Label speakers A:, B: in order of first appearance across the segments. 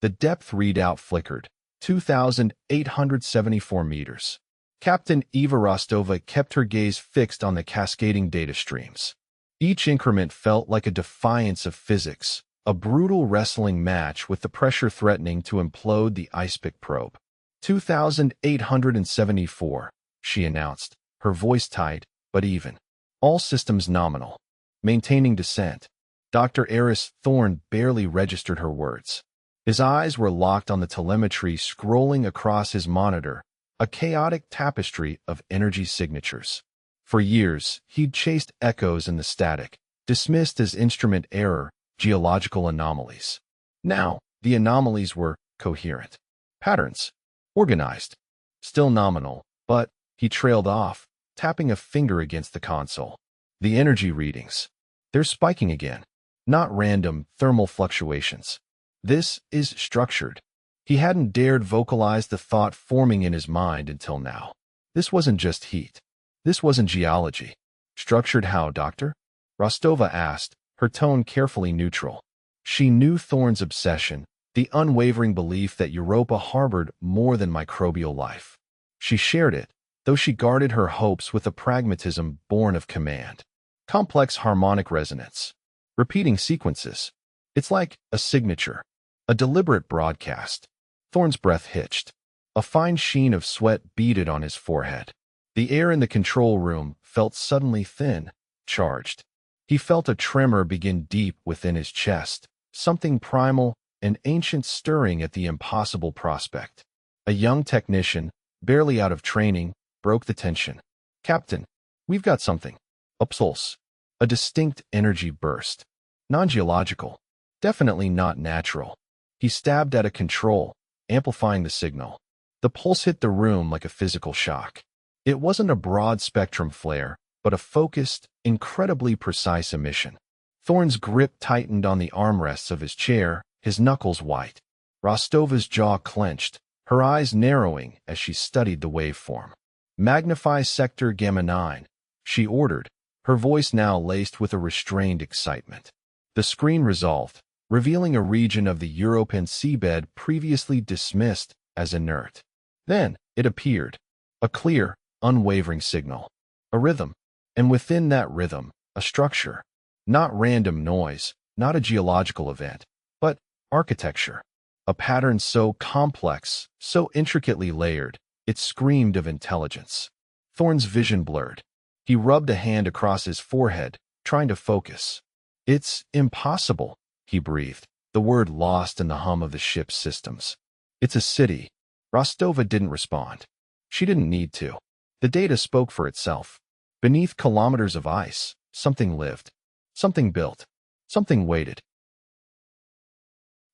A: The depth readout flickered. 2,874 meters. Captain Eva Rostova kept her gaze fixed on the cascading data streams. Each increment felt like a defiance of physics, a brutal wrestling match with the pressure threatening to implode the icepick probe. 2,874, she announced, her voice tight but even. All systems nominal. Maintaining descent. Dr. Eris Thorne barely registered her words. His eyes were locked on the telemetry scrolling across his monitor, a chaotic tapestry of energy signatures. For years, he'd chased echoes in the static, dismissed as instrument error, geological anomalies. Now, the anomalies were coherent. Patterns. Organized. Still nominal, but he trailed off, tapping a finger against the console. The energy readings. They're spiking again. Not random thermal fluctuations. This is structured. He hadn't dared vocalize the thought forming in his mind until now. This wasn't just heat. This wasn't geology. Structured how, Doctor? Rostova asked, her tone carefully neutral. She knew Thorne's obsession, the unwavering belief that Europa harbored more than microbial life. She shared it, though she guarded her hopes with a pragmatism born of command. Complex harmonic resonance. Repeating sequences. It's like a signature, a deliberate broadcast. Thorne's breath hitched. A fine sheen of sweat beaded on his forehead. The air in the control room felt suddenly thin, charged. He felt a tremor begin deep within his chest, something primal and ancient stirring at the impossible prospect. A young technician, barely out of training, broke the tension. Captain, we've got something. A pulse. A distinct energy burst. Non-geological. Definitely not natural. He stabbed at a control, amplifying the signal. The pulse hit the room like a physical shock. It wasn't a broad-spectrum flare, but a focused, incredibly precise emission. Thorne's grip tightened on the armrests of his chair, his knuckles white. Rostova's jaw clenched, her eyes narrowing as she studied the waveform. Magnify sector gamma 9, she ordered, her voice now laced with a restrained excitement. The screen resolved, revealing a region of the European seabed previously dismissed as inert. Then it appeared, a clear, unwavering signal, a rhythm, and within that rhythm, a structure. Not random noise, not a geological event, but architecture. A pattern so complex, so intricately layered, it screamed of intelligence. Thorne's vision blurred. He rubbed a hand across his forehead, trying to focus. It's impossible, he breathed, the word lost in the hum of the ship's systems. It's a city. Rostova didn't respond. She didn't need to. The data spoke for itself. Beneath kilometers of ice, something lived. Something built. Something waited.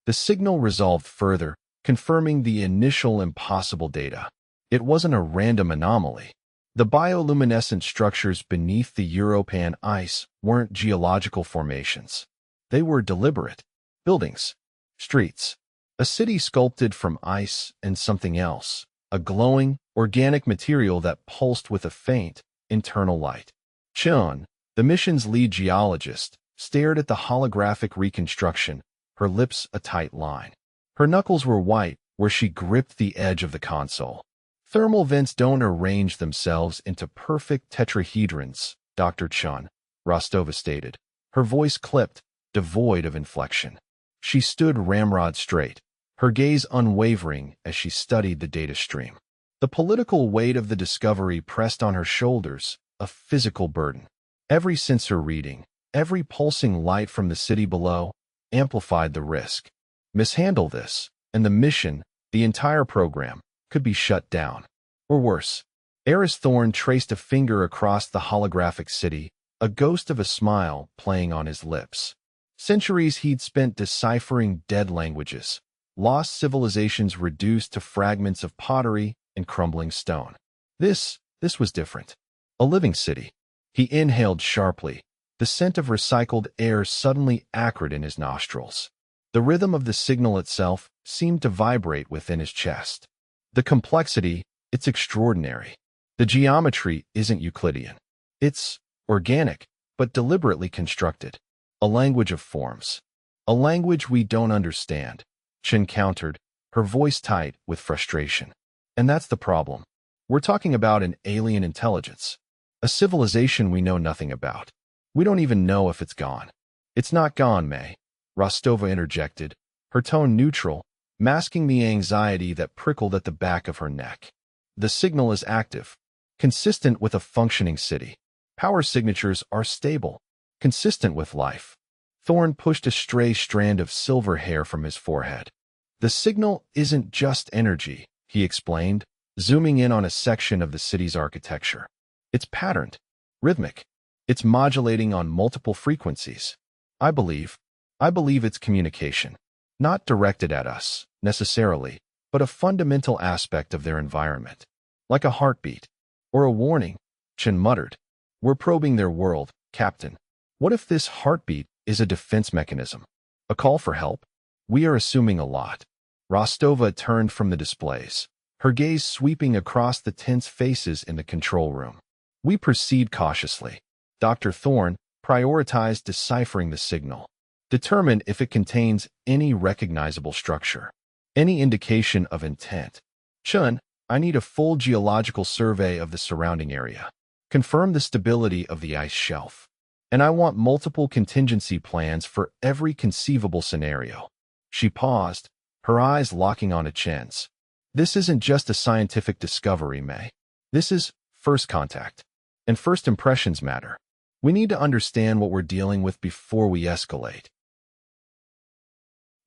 A: The signal resolved further, confirming the initial impossible data. It wasn't a random anomaly. The bioluminescent structures beneath the European ice weren't geological formations. They were deliberate. Buildings. Streets. A city sculpted from ice and something else. A glowing, organic material that pulsed with a faint, internal light. Chun, the mission's lead geologist, stared at the holographic reconstruction, her lips a tight line. Her knuckles were white where she gripped the edge of the console. Thermal vents don't arrange themselves into perfect tetrahedrons, Dr. Chun, Rostova stated. Her voice clipped, devoid of inflection. She stood ramrod straight, her gaze unwavering as she studied the data stream. The political weight of the discovery pressed on her shoulders, a physical burden. Every sensor reading, every pulsing light from the city below, amplified the risk. Mishandle this, and the mission, the entire program, could be shut down. Or worse. Eris Thorne traced a finger across the holographic city, a ghost of a smile playing on his lips. Centuries he'd spent deciphering dead languages, lost civilizations reduced to fragments of pottery and crumbling stone. This was different. A living city. He inhaled sharply, the scent of recycled air suddenly acrid in his nostrils. The rhythm of the signal itself seemed to vibrate within his chest. The complexity, it's extraordinary. The geometry isn't Euclidean. It's organic, but deliberately constructed. A language of forms. A language we don't understand. Chen countered, her voice tight with frustration. And that's the problem. We're talking about an alien intelligence, a civilization we know nothing about. We don't even know if it's gone. It's not gone, May, Rostova interjected, her tone neutral, masking the anxiety that prickled at the back of her neck. The signal is active, consistent with a functioning city. Power signatures are stable, consistent with life. Thorne pushed a stray strand of silver hair from his forehead. The signal isn't just energy, he explained, zooming in on a section of the city's architecture. It's patterned, rhythmic. It's modulating on multiple frequencies. I believe it's communication, not directed at us, necessarily, but a fundamental aspect of their environment. Like a heartbeat. Or a warning, Chen muttered. We're probing their world, Captain. What if this heartbeat is a defense mechanism? A call for help? We are assuming a lot. Rostova turned from the displays, her gaze sweeping across the tense faces in the control room. We proceed cautiously. Dr. Thorne prioritized deciphering the signal, determined if it contains any recognizable structure, any indication of intent. Chun, I need a full geological survey of the surrounding area. Confirm the stability of the ice shelf. And I want multiple contingency plans for every conceivable scenario. She paused, her eyes locking onto Chen's. This isn't just a scientific discovery, May. This is first contact. And first impressions matter. We need to understand what we're dealing with before we escalate.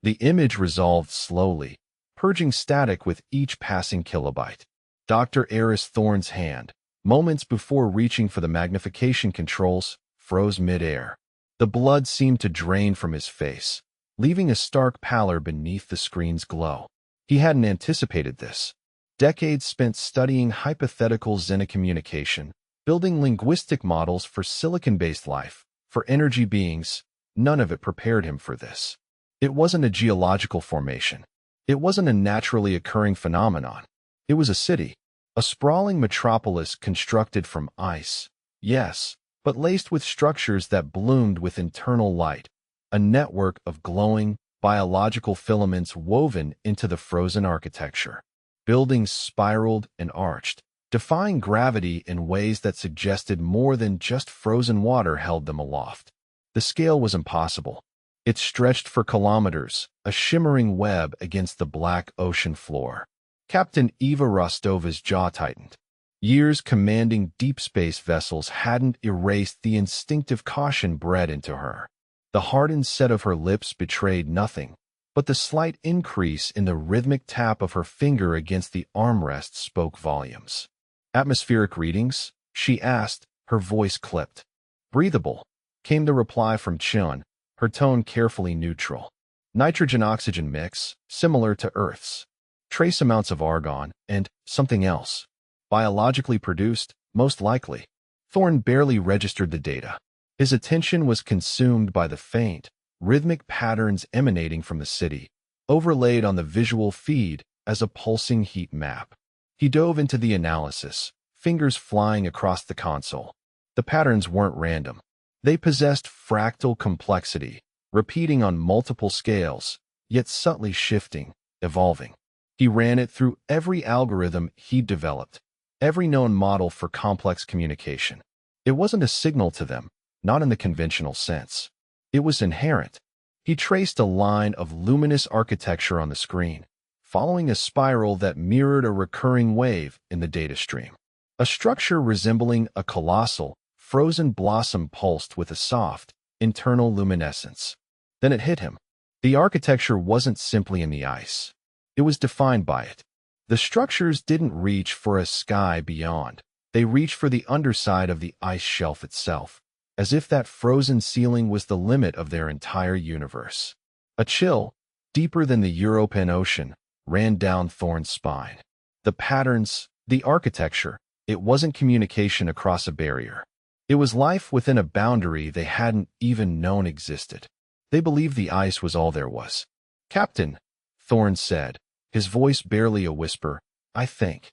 A: The image resolved slowly, purging static with each passing kilobyte. Dr. Eris Thorne's hand, moments before reaching for the magnification controls, froze mid-air. The blood seemed to drain from his face, leaving a stark pallor beneath the screen's glow. He hadn't anticipated this. Decades spent studying hypothetical xenocommunication, building linguistic models for silicon-based life, for energy beings, none of it prepared him for this. It wasn't a geological formation. It wasn't a naturally occurring phenomenon. It was a city, a sprawling metropolis constructed from ice, yes, but laced with structures that bloomed with internal light, a network of glowing, biological filaments woven into the frozen architecture. Buildings spiraled and arched, defying gravity in ways that suggested more than just frozen water held them aloft. The scale was impossible. It stretched for kilometers, a shimmering web against the black ocean floor. Captain Eva Rostova's jaw tightened. Years commanding deep space vessels hadn't erased the instinctive caution bred into her. The hardened set of her lips betrayed nothing, but the slight increase in the rhythmic tap of her finger against the armrest spoke volumes. Atmospheric readings? She asked, her voice clipped. Breathable, came the reply from Chun, her tone carefully neutral. Nitrogen-oxygen mix, similar to Earth's. Trace amounts of argon, and something else. Biologically produced, most likely. Thorne barely registered the data. His attention was consumed by the faint, rhythmic patterns emanating from the city, overlaid on the visual feed as a pulsing heat map. He dove into the analysis, fingers flying across the console. The patterns weren't random. They possessed fractal complexity, repeating on multiple scales, yet subtly shifting, evolving. He ran it through every algorithm he'd developed, every known model for complex communication. It wasn't a signal to them, not in the conventional sense. It was inherent. He traced a line of luminous architecture on the screen, following a spiral that mirrored a recurring wave in the data stream. A structure resembling a colossal, frozen blossom pulsed with a soft, internal luminescence. Then it hit him. The architecture wasn't simply in the ice. It was defined by it. The structures didn't reach for a sky beyond. They reached for the underside of the ice shelf itself, as if that frozen ceiling was the limit of their entire universe. A chill, deeper than the European ocean, ran down Thorne's spine. The patterns, the architecture, it wasn't communication across a barrier. It was life within a boundary they hadn't even known existed. They believed the ice was all there was. Captain, Thorne said, his voice barely a whisper, I think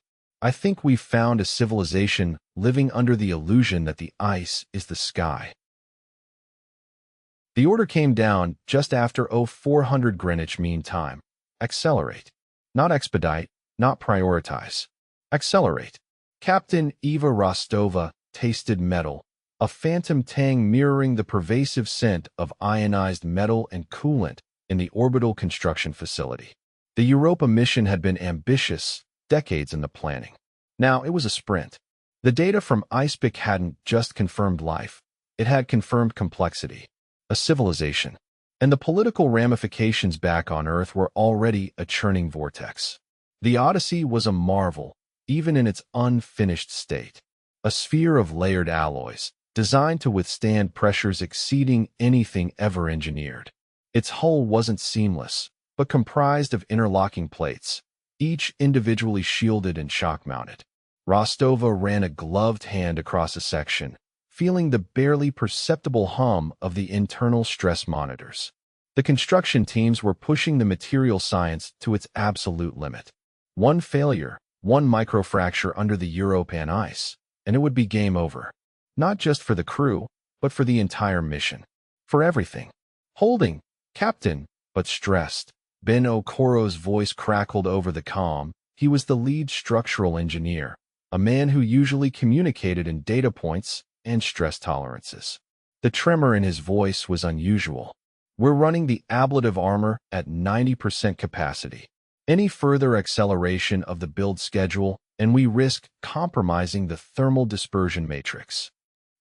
A: we've found a civilization living under the illusion that the ice is the sky. The order came down just after 0400 Greenwich Mean Time, Accelerate. Not expedite, not prioritize. Accelerate. Captain Eva Rostova tasted metal, a phantom tang mirroring the pervasive scent of ionized metal and coolant in the orbital construction facility. The Europa mission had been ambitious, decades in the planning. Now it was a sprint. The data from IcePick hadn't just confirmed life. It had confirmed complexity, a civilization, and the political ramifications back on Earth were already a churning vortex. The Odyssey was a marvel, even in its unfinished state. A sphere of layered alloys, designed to withstand pressures exceeding anything ever engineered. Its hull wasn't seamless, but comprised of interlocking plates, each individually shielded and shock-mounted. Rostova ran a gloved hand across a section, feeling the barely perceptible hum of the internal stress monitors. The construction teams were pushing the material science to its absolute limit. One failure, one microfracture under the European ice, and it would be game over. Not just for the crew, but for the entire mission. For everything. Holding, Captain, but stressed. Ben Okoro's voice crackled over the comm. He was the lead structural engineer, a man who usually communicated in data points and stress tolerances. The tremor in his voice was unusual. We're running the ablative armor at 90% capacity. Any further acceleration of the build schedule, and we risk compromising the thermal dispersion matrix.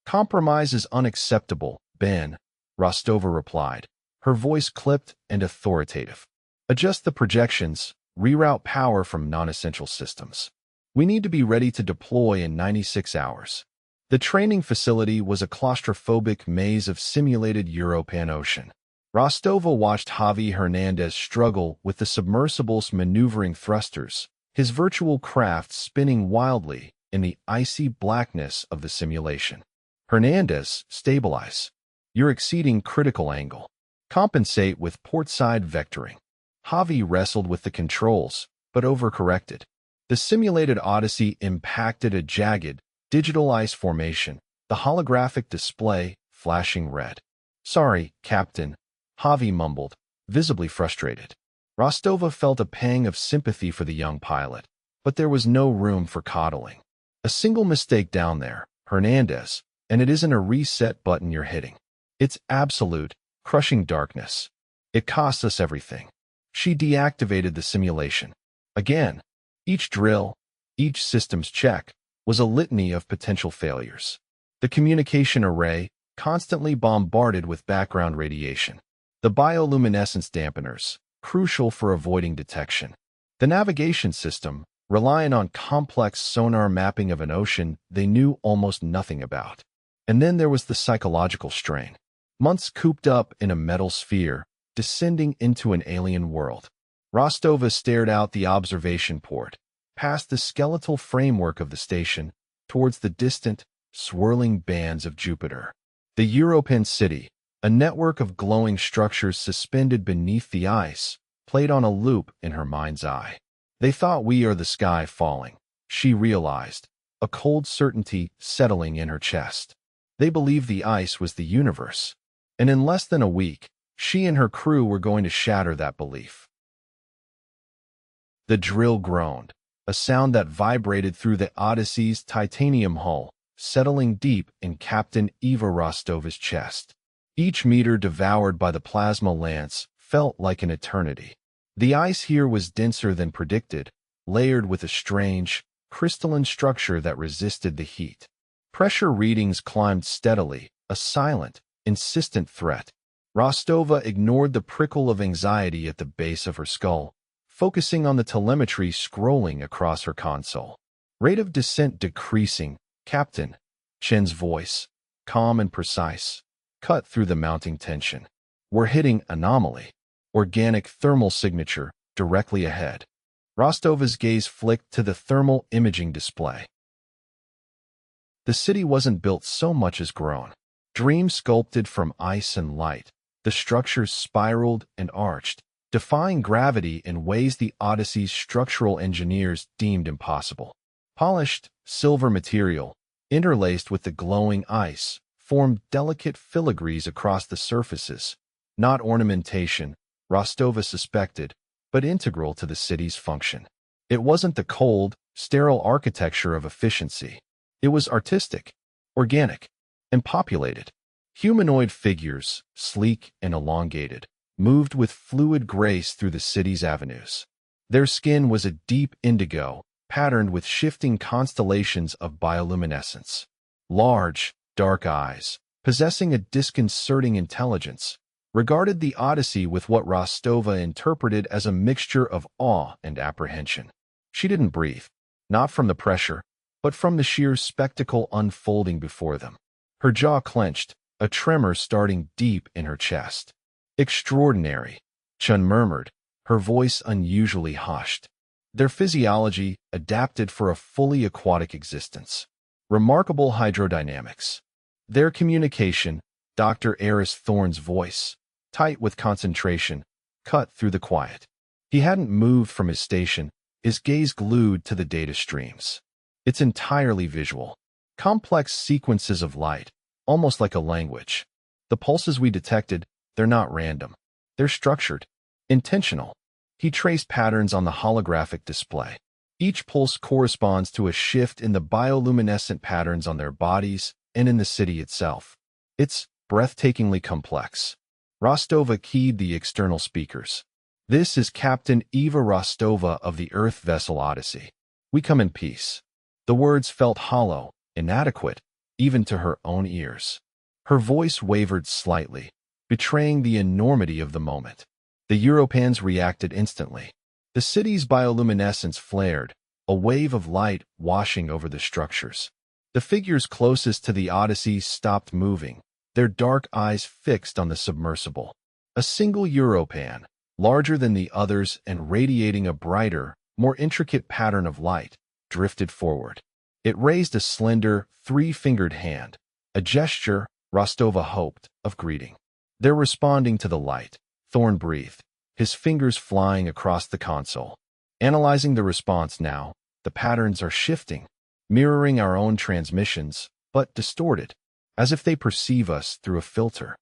A: Compromise is unacceptable, Ben, Rostova replied, her voice clipped and authoritative. Adjust the projections, reroute power from non-essential systems. We need to be ready to deploy in 96 hours. The training facility was a claustrophobic maze of simulated European ocean. Rostova watched Javi Hernandez struggle with the submersible's maneuvering thrusters, his virtual craft spinning wildly in the icy blackness of the simulation. Hernandez, stabilize. You're exceeding critical angle. Compensate with portside vectoring. Javi wrestled with the controls, but overcorrected. The simulated Odyssey impacted a jagged, digital ice formation, the holographic display flashing red. Sorry, Captain, Javi mumbled, visibly frustrated. Rostova felt a pang of sympathy for the young pilot, but there was no room for coddling. A single mistake down there, Hernandez, and it isn't a reset button you're hitting. It's absolute, crushing darkness. It costs us everything. She deactivated the simulation. Again, each drill, each systems check, was a litany of potential failures. The communication array, constantly bombarded with background radiation. The bioluminescence dampeners, crucial for avoiding detection. The navigation system, relying on complex sonar mapping of an ocean they knew almost nothing about. And then there was the psychological strain. Months cooped up in a metal sphere, descending into an alien world. Rostova stared out the observation port, past the skeletal framework of the station, towards the distant, swirling bands of Jupiter. The European city, a network of glowing structures suspended beneath the ice, played on a loop in her mind's eye. They thought we are the sky falling, she realized, a cold certainty settling in her chest. They believed the ice was the universe, and in less than a week, she and her crew were going to shatter that belief. The drill groaned, a sound that vibrated through the Odyssey's titanium hull, settling deep in Captain Eva Rostova's chest. Each meter devoured by the plasma lance felt like an eternity. The ice here was denser than predicted, layered with a strange, crystalline structure that resisted the heat. Pressure readings climbed steadily, a silent, insistent threat. Rostova ignored the prickle of anxiety at the base of her skull, focusing on the telemetry scrolling across her console. Rate of descent decreasing, Captain. Chen's voice, calm and precise, cut through the mounting tension. We're hitting anomaly. Organic thermal signature directly ahead. Rostova's gaze flicked to the thermal imaging display. The city wasn't built so much as grown. Dream sculpted from ice and light, the structures spiraled and arched, defying gravity in ways the Odyssey's structural engineers deemed impossible. Polished, silver material, interlaced with the glowing ice, formed delicate filigrees across the surfaces. Not ornamentation, Rostova suspected, but integral to the city's function. It wasn't the cold, sterile architecture of efficiency. It was artistic, organic, and populated. Humanoid figures, sleek and elongated, moved with fluid grace through the city's avenues. Their skin was a deep indigo, patterned with shifting constellations of bioluminescence. Large, dark eyes, possessing a disconcerting intelligence, regarded the Odyssey with what Rostova interpreted as a mixture of awe and apprehension. She didn't breathe, not from the pressure, but from the sheer spectacle unfolding before them. Her jaw clenched, a tremor starting deep in her chest. Extraordinary, Chun murmured, her voice unusually hushed. Their physiology adapted for a fully aquatic existence. Remarkable hydrodynamics. Their communication, Dr. Eris Thorne's voice, tight with concentration, cut through the quiet. He hadn't moved from his station, his gaze glued to the data streams. It's entirely visual. Complex sequences of light, almost like a language. The pulses we detected, they're not random. They're structured, intentional. He traced patterns on the holographic display. Each pulse corresponds to a shift in the bioluminescent patterns on their bodies and in the city itself. It's breathtakingly complex. Rostova keyed the external speakers. This is Captain Eva Rostova of the Earth vessel Odyssey. We come in peace. The words felt hollow, inadequate, even to her own ears. Her voice wavered slightly, betraying the enormity of the moment. The Europans reacted instantly. The city's bioluminescence flared, a wave of light washing over the structures. The figures closest to the Odyssey stopped moving, their dark eyes fixed on the submersible. A single Europan, larger than the others and radiating a brighter, more intricate pattern of light, drifted forward. It raised a slender, three-fingered hand, a gesture, Rostova hoped, of greeting. They're responding to the light, Thorne breathed, his fingers flying across the console. Analyzing the response now, the patterns are shifting, mirroring our own transmissions, but distorted, as if they perceive us through a filter.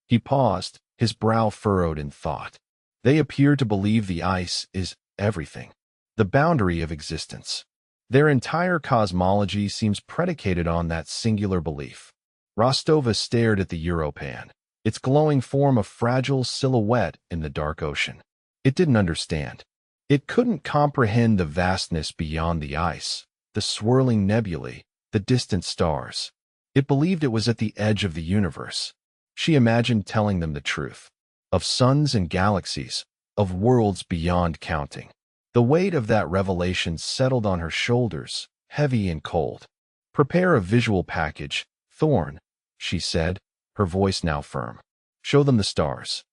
A: He paused, his brow furrowed in thought. They appear to believe the ice is everything, the boundary of existence. Their entire cosmology seems predicated on that singular belief. Rostova stared at the Europan, its glowing form a fragile silhouette in the dark ocean. It didn't understand. It couldn't comprehend the vastness beyond the ice, the swirling nebulae, the distant stars. It believed it was at the edge of the universe. She imagined telling them the truth. Of suns and galaxies, of worlds beyond counting. The weight of that revelation settled on her shoulders, heavy and cold. "Prepare a visual package, Thorne," she said, her voice now firm. "Show them the stars."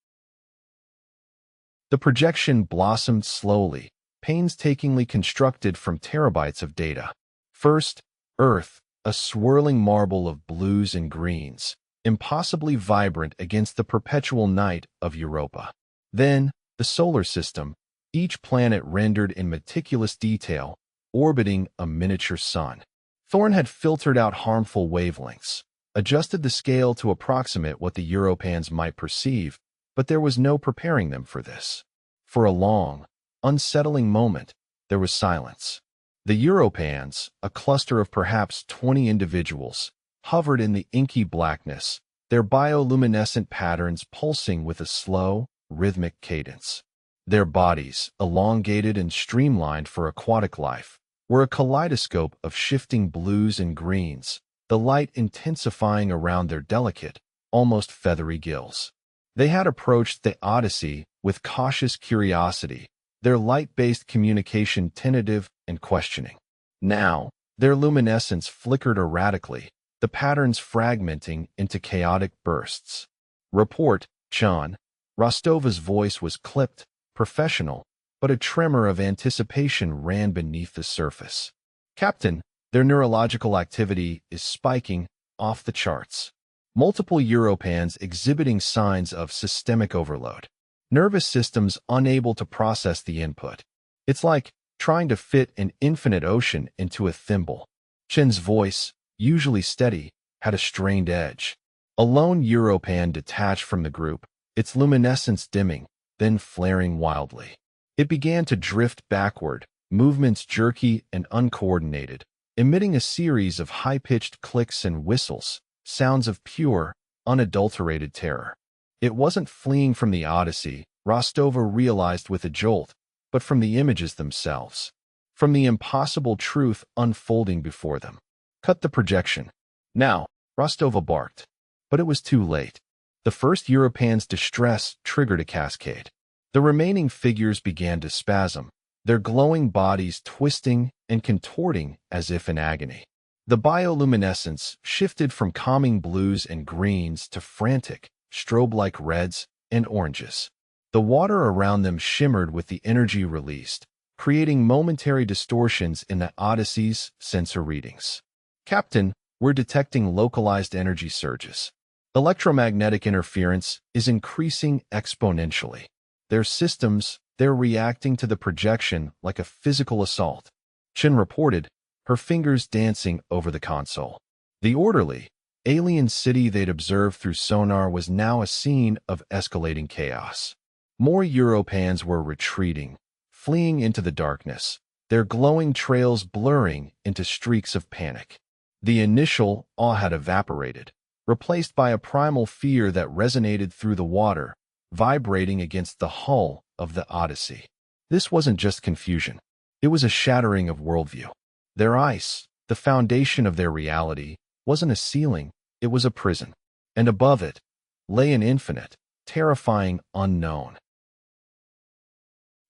A: The projection blossomed slowly, painstakingly constructed from terabytes of data. First, Earth, a swirling marble of blues and greens, impossibly vibrant against the perpetual night of Europa. Then, the solar system, each planet rendered in meticulous detail, orbiting a miniature sun. Thorne had filtered out harmful wavelengths, adjusted the scale to approximate what the Europans might perceive, but there was no preparing them for this. For a long, unsettling moment, there was silence. The Europans, a cluster of perhaps 20 individuals, hovered in the inky blackness, their bioluminescent patterns pulsing with a slow, rhythmic cadence. Their bodies, elongated and streamlined for aquatic life, were a kaleidoscope of shifting blues and greens, the light intensifying around their delicate, almost feathery gills. They had approached the Odyssey with cautious curiosity, their light-based communication tentative and questioning. Now, their luminescence flickered erratically, the patterns fragmenting into chaotic bursts. "Report, Chun." Rostova's voice was clipped, professional, but a tremor of anticipation ran beneath the surface. "Captain, their neurological activity is spiking, off the charts. Multiple Europans exhibiting signs of systemic overload. Nervous systems unable to process the input. It's like trying to fit an infinite ocean into a thimble." Chin's voice, usually steady, had a strained edge. A lone Europan detached from the group, its luminescence dimming, then flaring wildly. It began to drift backward, movements jerky and uncoordinated, emitting a series of high-pitched clicks and whistles, sounds of pure, unadulterated terror. It wasn't fleeing from the Odyssey, Rostova realized with a jolt, but from the images themselves, from the impossible truth unfolding before them. Cut the projection. Now, Rostova barked. But it was too late. The first European's distress triggered a cascade. The remaining figures began to spasm, their glowing bodies twisting and contorting as if in agony. The bioluminescence shifted from calming blues and greens to frantic, strobe-like reds and oranges. The water around them shimmered with the energy released, creating momentary distortions in the Odyssey's sensor readings. Captain, we're detecting localized energy surges. Electromagnetic interference is increasing exponentially. Their systems, they're reacting to the projection like a physical assault. Chin reported, her fingers dancing over the console. The orderly, alien city they'd observed through sonar was now a scene of escalating chaos. More Europans were retreating, fleeing into the darkness, their glowing trails blurring into streaks of panic. The initial awe had evaporated, replaced by a primal fear that resonated through the water, vibrating against the hull of the Odyssey. This wasn't just confusion. It was a shattering of worldview. Their ice, the foundation of their reality, wasn't a ceiling, it was a prison. And above it lay an infinite, terrifying unknown.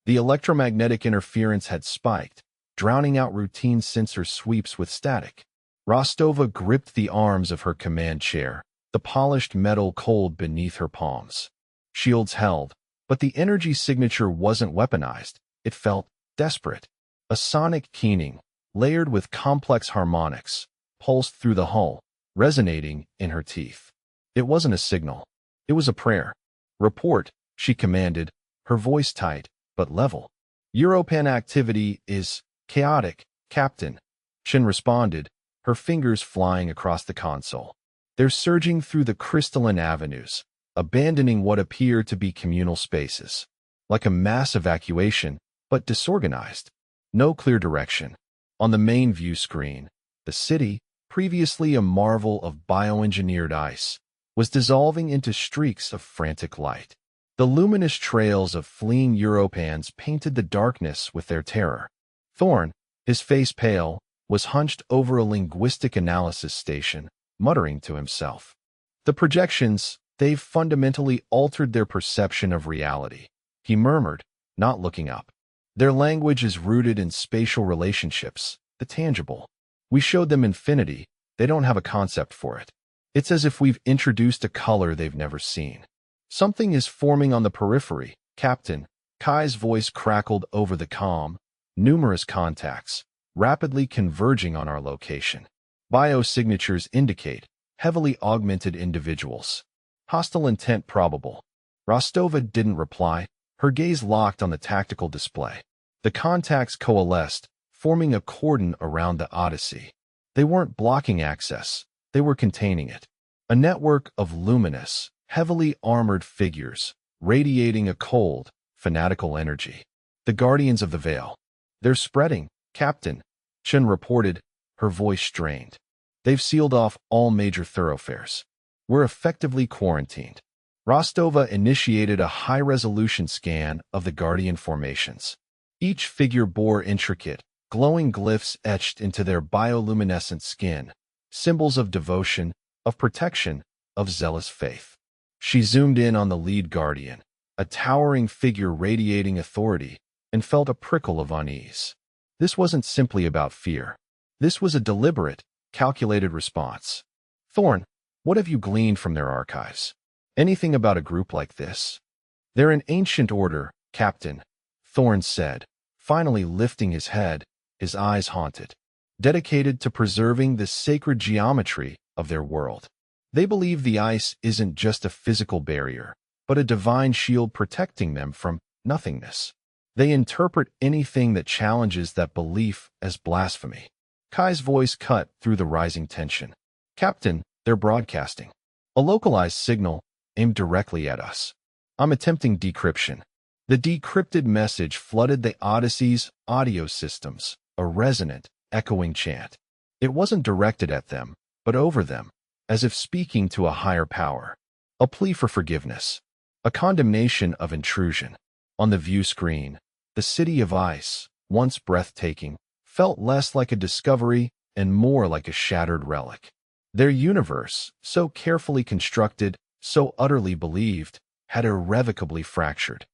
A: The electromagnetic interference had spiked, drowning out routine sensor sweeps with static. Rostova gripped the arms of her command chair, the polished metal cold beneath her palms. Shields held, but the energy signature wasn't weaponized. It felt desperate. A sonic keening, layered with complex harmonics, pulsed through the hull, resonating in her teeth. It wasn't a signal. It was a prayer. Report, she commanded, her voice tight, but level. Europan activity is chaotic, Captain. Shin responded, her fingers flying across the console. They're surging through the crystalline avenues, abandoning what appear to be communal spaces. Like a mass evacuation, but disorganized. No clear direction. On the main view screen, the city, previously a marvel of bioengineered ice, was dissolving into streaks of frantic light. The luminous trails of fleeing Europans painted the darkness with their terror. Thorn, his face pale, was hunched over a linguistic analysis station, muttering to himself. The projections, they've fundamentally altered their perception of reality, he murmured, not looking up. Their language is rooted in spatial relationships, the tangible. We showed them infinity, they don't have a concept for it. It's as if we've introduced a color they've never seen. Something is forming on the periphery, Captain. Kai's voice crackled over the comm. Numerous contacts, rapidly converging on our location. Biosignatures indicate heavily augmented individuals. Hostile intent probable. Rostova didn't reply, her gaze locked on the tactical display. The contacts coalesced, forming a cordon around the Odyssey. They weren't blocking access, they were containing it. A network of luminous, heavily armored figures, radiating a cold, fanatical energy. The Guardians of the Veil. They're spreading, Captain, Chen reported, her voice strained. They've sealed off all major thoroughfares. We're effectively quarantined. Rostova initiated a high-resolution scan of the Guardian formations. Each figure bore intricate, glowing glyphs etched into their bioluminescent skin, symbols of devotion, of protection, of zealous faith. She zoomed in on the lead Guardian, a towering figure radiating authority, and felt a prickle of unease. This wasn't simply about fear. This was a deliberate, calculated response. Thorn, what have you gleaned from their archives? Anything about a group like this? They're an ancient order, Captain, Thorn said, finally lifting his head, his eyes haunted. Dedicated to preserving the sacred geometry of their world. They believe the ice isn't just a physical barrier, but a divine shield protecting them from nothingness. They interpret anything that challenges that belief as blasphemy. Kai's voice cut through the rising tension. Captain, they're broadcasting. A localized signal aimed directly at us. I'm attempting decryption. The decrypted message flooded the Odyssey's audio systems, a resonant, echoing chant. It wasn't directed at them, but over them, as if speaking to a higher power. A plea for forgiveness. A condemnation of intrusion. On the view screen, the city of ice, once breathtaking, felt less like a discovery and more like a shattered relic. Their universe, so carefully constructed, so utterly believed, had irrevocably fractured.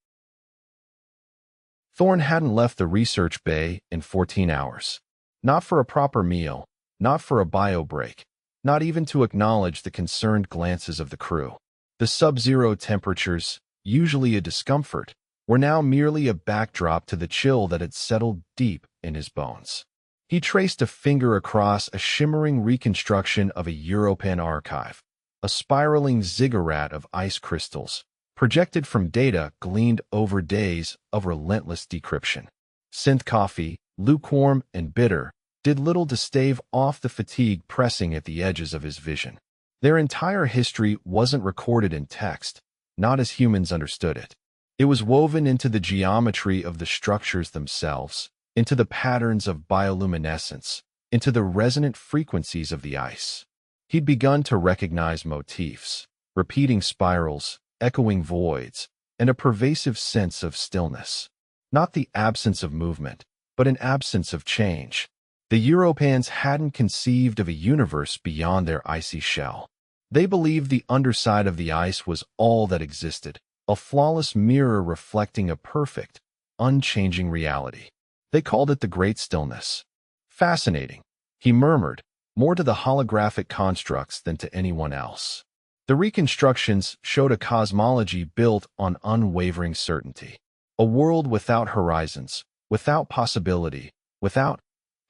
A: Thorn hadn't left the research bay in 14 hours. Not for a proper meal, not for a bio break, not even to acknowledge the concerned glances of the crew. The sub-zero temperatures, usually a discomfort, were now merely a backdrop to the chill that had settled deep in his bones. He traced a finger across a shimmering reconstruction of a European archive, a spiraling ziggurat of ice crystals, projected from data gleaned over days of relentless decryption. Synth coffee, lukewarm and bitter, did little to stave off the fatigue pressing at the edges of his vision. Their entire history wasn't recorded in text, not as humans understood it. It was woven into the geometry of the structures themselves, into the patterns of bioluminescence, into the resonant frequencies of the ice. He'd begun to recognize motifs, repeating spirals, echoing voids, and a pervasive sense of stillness. Not the absence of movement, but an absence of change. The Europans hadn't conceived of a universe beyond their icy shell. They believed the underside of the ice was all that existed, a flawless mirror reflecting a perfect, unchanging reality. They called it the Great Stillness. Fascinating, he murmured, more to the holographic constructs than to anyone else. The reconstructions showed a cosmology built on unwavering certainty. A world without horizons, without possibility, without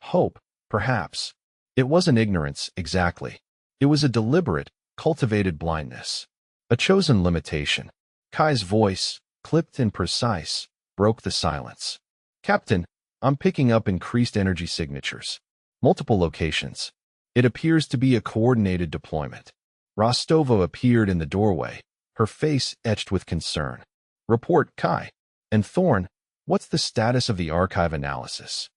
A: hope, perhaps. It wasn't ignorance, exactly. It was a deliberate, cultivated blindness. A chosen limitation. Kai's voice, clipped and precise, broke the silence. Captain, I'm picking up increased energy signatures. Multiple locations. It appears to be a coordinated deployment. Rostova appeared in the doorway, her face etched with concern. Report, Kai. And Thorn, what's the status of the archive analysis?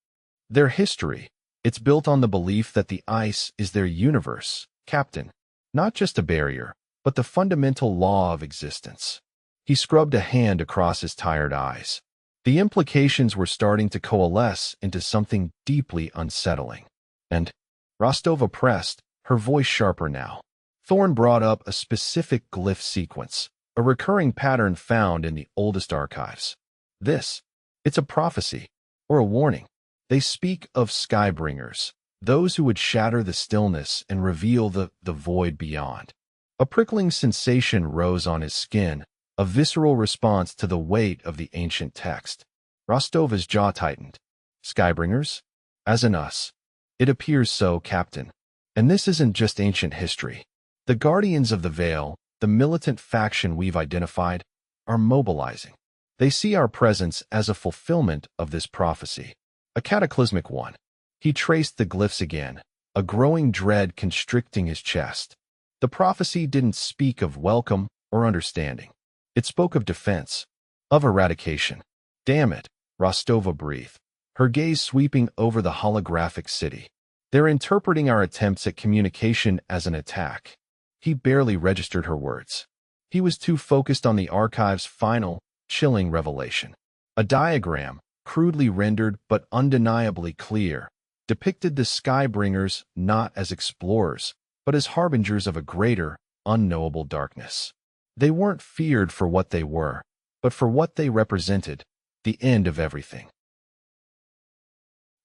A: Their history. It's built on the belief that the ice is their universe, Captain. Not just a barrier, but the fundamental law of existence. He scrubbed a hand across his tired eyes. The implications were starting to coalesce into something deeply unsettling. And Rostova pressed, her voice sharper now. Thorn brought up a specific glyph sequence, a recurring pattern found in the oldest archives. It's a prophecy, or a warning. They speak of skybringers, those who would shatter the stillness and reveal the void beyond. A prickling sensation rose on his skin, a visceral response to the weight of the ancient text. Rostova's jaw tightened. Skybringers? As in us. It appears so, Captain. And this isn't just ancient history. The Guardians of the Veil, the militant faction we've identified, are mobilizing. They see our presence as a fulfillment of this prophecy. A cataclysmic one. He traced the glyphs again, a growing dread constricting his chest. The prophecy didn't speak of welcome or understanding. It spoke of defense, of eradication. Damn it, Rostova breathed, her gaze sweeping over the holographic city. They're interpreting our attempts at communication as an attack. He barely registered her words. He was too focused on the archive's final, chilling revelation. A diagram, crudely rendered but undeniably clear, depicted the Skybringers not as explorers, but as harbingers of a greater, unknowable darkness. They weren't feared for what they were, but for what they represented, the end of everything.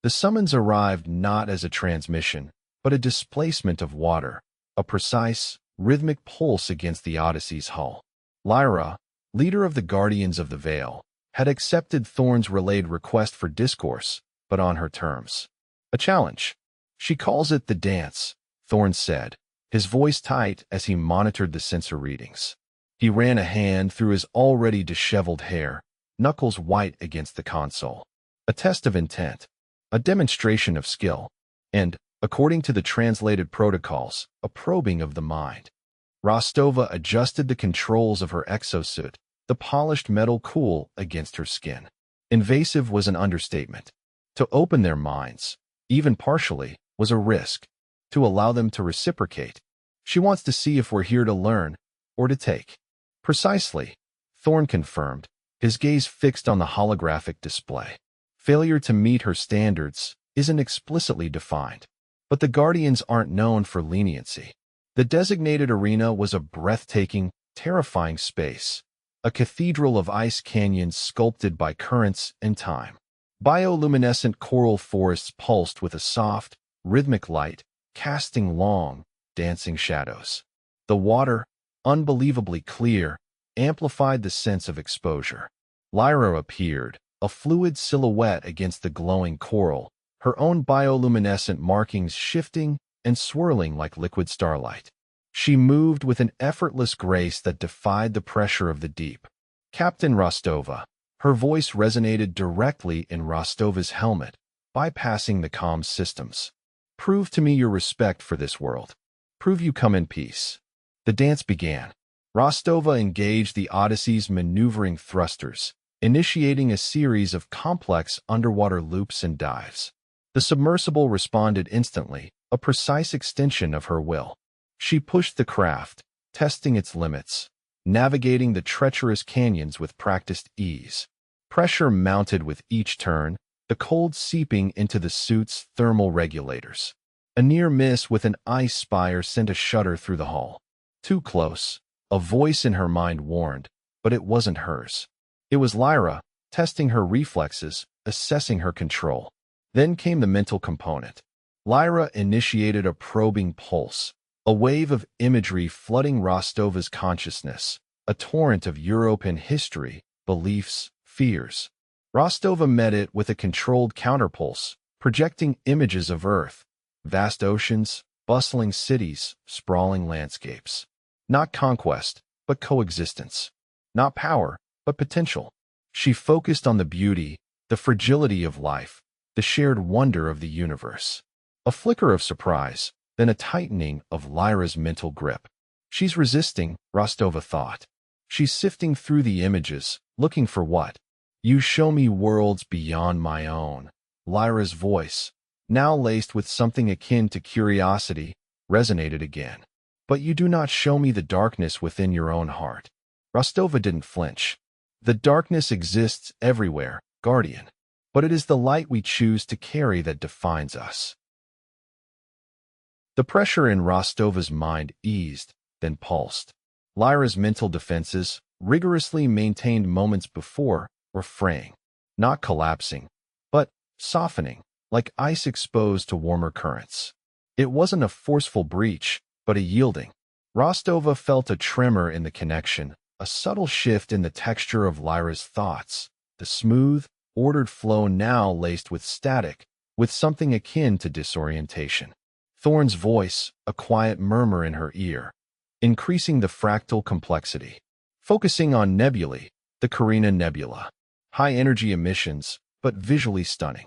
A: The summons arrived not as a transmission, but a displacement of water, a precise, rhythmic pulse against the Odyssey's hull. Lyra, leader of the Guardians of the Veil, had accepted Thorn's relayed request for discourse, but on her terms. A challenge. She calls it the dance, Thorn said, his voice tight as he monitored the sensor readings. He ran a hand through his already disheveled hair, knuckles white against the console. A test of intent, a demonstration of skill, and, according to the translated protocols, a probing of the mind. Rostova adjusted the controls of her exosuit, the polished metal cool against her skin. Invasive was an understatement. To open their minds, even partially, was a risk. To allow them to reciprocate. She wants to see if we're here to learn or to take. Precisely, Thorn confirmed, his gaze fixed on the holographic display. Failure to meet her standards isn't explicitly defined, but the Guardians aren't known for leniency. The designated arena was a breathtaking, terrifying space, a cathedral of ice canyons sculpted by currents and time. Bioluminescent coral forests pulsed with a soft, rhythmic light, casting long, dancing shadows. The water, unbelievably clear, amplified the sense of exposure. Lyra appeared, a fluid silhouette against the glowing coral, her own bioluminescent markings shifting and swirling like liquid starlight. She moved with an effortless grace that defied the pressure of the deep. Captain Rostova. Her voice resonated directly in Rostova's helmet, bypassing the comms systems. Prove to me your respect for this world. Prove you come in peace. The dance began. Rostova engaged the Odyssey's maneuvering thrusters, initiating a series of complex underwater loops and dives. The submersible responded instantly, a precise extension of her will. She pushed the craft, testing its limits, navigating the treacherous canyons with practiced ease. Pressure mounted with each turn, the cold seeping into the suit's thermal regulators. A near miss with an ice spire sent a shudder through the hull. Too close, a voice in her mind warned, but it wasn't hers. It was Lyra, testing her reflexes, assessing her control. Then came the mental component. Lyra initiated a probing pulse, a wave of imagery flooding Rostova's consciousness, a torrent of European history, beliefs, fears. Rostova met it with a controlled counterpulse, projecting images of Earth, vast oceans, bustling cities, sprawling landscapes. Not conquest, but coexistence. Not power, but potential. She focused on the beauty, the fragility of life, the shared wonder of the universe. A flicker of surprise, then a tightening of Lyra's mental grip. She's resisting, Rostova thought. She's sifting through the images, looking for what? You show me worlds beyond my own. Lyra's voice, now laced with something akin to curiosity, resonated again. But you do not show me the darkness within your own heart. Rostova didn't flinch. The darkness exists everywhere, Guardian. But it is the light we choose to carry that defines us. The pressure in Rostova's mind eased, then pulsed. Lyra's mental defenses, rigorously maintained moments before, were fraying. Not collapsing, but softening, like ice exposed to warmer currents. It wasn't a forceful breach, but a yielding. Rostova felt a tremor in the connection, a subtle shift in the texture of Lyra's thoughts, the smooth, ordered flow now laced with static, with something akin to disorientation. Thorn's voice, a quiet murmur in her ear, increasing the fractal complexity. Focusing on nebulae, the Carina Nebula. High-energy emissions, but visually stunning.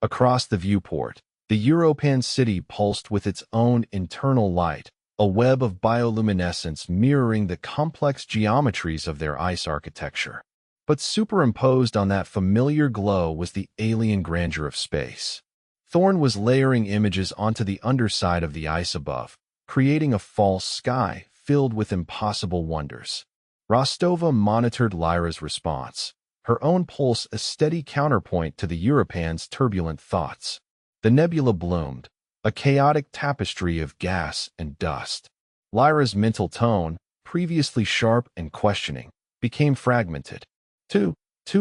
A: Across the viewport, the Europan city pulsed with its own internal light, a web of bioluminescence mirroring the complex geometries of their ice architecture. But superimposed on that familiar glow was the alien grandeur of space. Thorn was layering images onto the underside of the ice above, creating a false sky filled with impossible wonders. Rostova monitored Lyra's response, her own pulse a steady counterpoint to the Europan's turbulent thoughts. The nebula bloomed, a chaotic tapestry of gas and dust. Lyra's mental tone, previously sharp and questioning, became fragmented. Too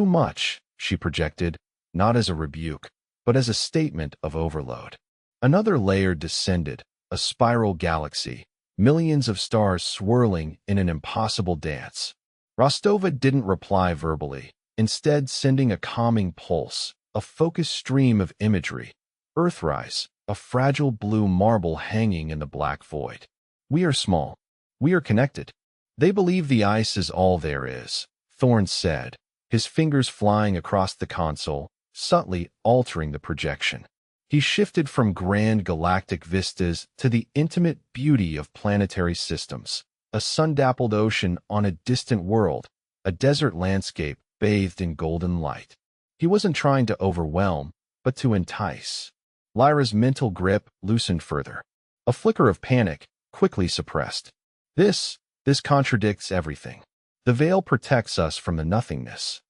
A: much, she projected, not as a rebuke, but as a statement of overload. Another layer descended, a spiral galaxy, millions of stars swirling in an impossible dance. Rostova didn't reply verbally, instead sending a calming pulse, a focused stream of imagery. Earthrise, a fragile blue marble hanging in the black void. We are small. We are connected. They believe the ice is all there is, Thorn said, his fingers flying across the console, subtly altering the projection. He shifted from grand galactic vistas to the intimate beauty of planetary systems, a sun-dappled ocean on a distant world, a desert landscape bathed in golden light. He wasn't trying to overwhelm, but to entice. Lyra's mental grip loosened further. A flicker of panic, quickly suppressed. This contradicts everything. The veil protects us from the nothingness.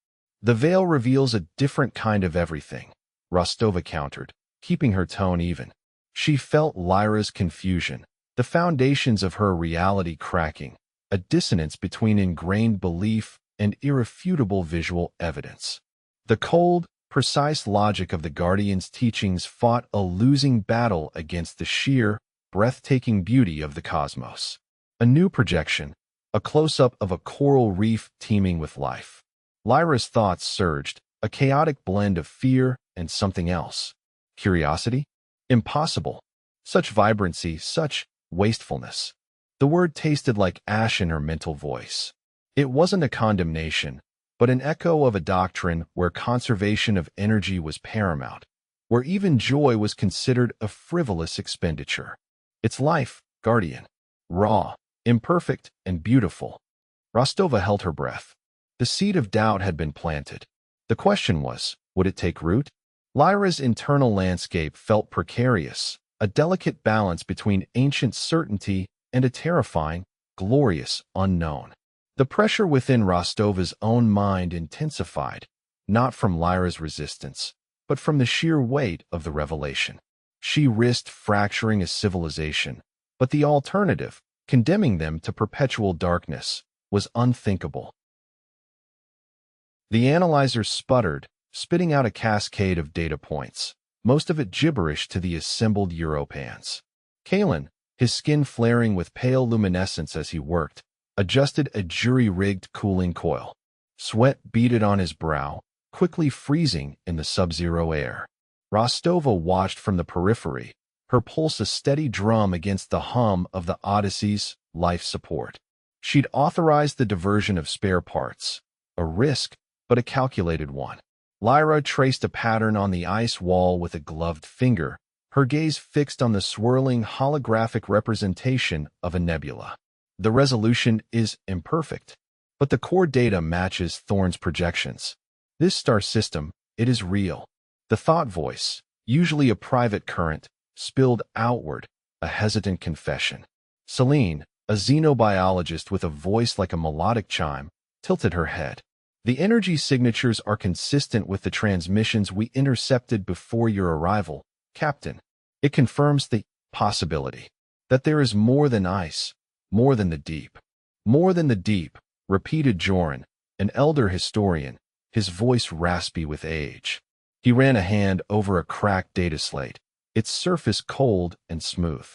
A: The veil reveals a different kind of everything, Rostova countered, keeping her tone even. She felt Lyra's confusion, the foundations of her reality cracking, a dissonance between ingrained belief and irrefutable visual evidence. The cold, precise logic of the Guardian's teachings fought a losing battle against the sheer, breathtaking beauty of the cosmos. A new projection, a close-up of a coral reef teeming with life. Lyra's thoughts surged, a chaotic blend of fear and something else. Curiosity? Impossible. Such vibrancy, such wastefulness. The word tasted like ash in her mental voice. It wasn't a condemnation, but an echo of a doctrine where conservation of energy was paramount, where even joy was considered a frivolous expenditure. It's life, Guardian. Raw, imperfect, and beautiful. Rostova held her breath. The seed of doubt had been planted. The question was, would it take root? Lyra's internal landscape felt precarious, a delicate balance between ancient certainty and a terrifying, glorious unknown. The pressure within Rostova's own mind intensified, not from Lyra's resistance, but from the sheer weight of the revelation. She risked fracturing a civilization, but the alternative, condemning them to perpetual darkness, was unthinkable. The analyzer sputtered, spitting out a cascade of data points, most of it gibberish to the assembled Europans. Kalen, his skin flaring with pale luminescence as he worked, adjusted a jury-rigged cooling coil. Sweat beaded on his brow, quickly freezing in the sub-zero air. Rostova watched from the periphery, her pulse a steady drum against the hum of the Odyssey's life support. She'd authorized the diversion of spare parts, a risk, but a calculated one. Lyra traced a pattern on the ice wall with a gloved finger, her gaze fixed on the swirling holographic representation of a nebula. The resolution is imperfect, but the core data matches Thorne's projections. This star system, it is real. The thought voice, usually a private current, spilled outward, a hesitant confession. Celine, a xenobiologist with a voice like a melodic chime, tilted her head. The energy signatures are consistent with the transmissions we intercepted before your arrival, Captain. It confirms the possibility that there is more than ice, more than the deep. More than the deep, repeated Joran, an elder historian, his voice raspy with age. He ran a hand over a cracked data slate, its surface cold and smooth.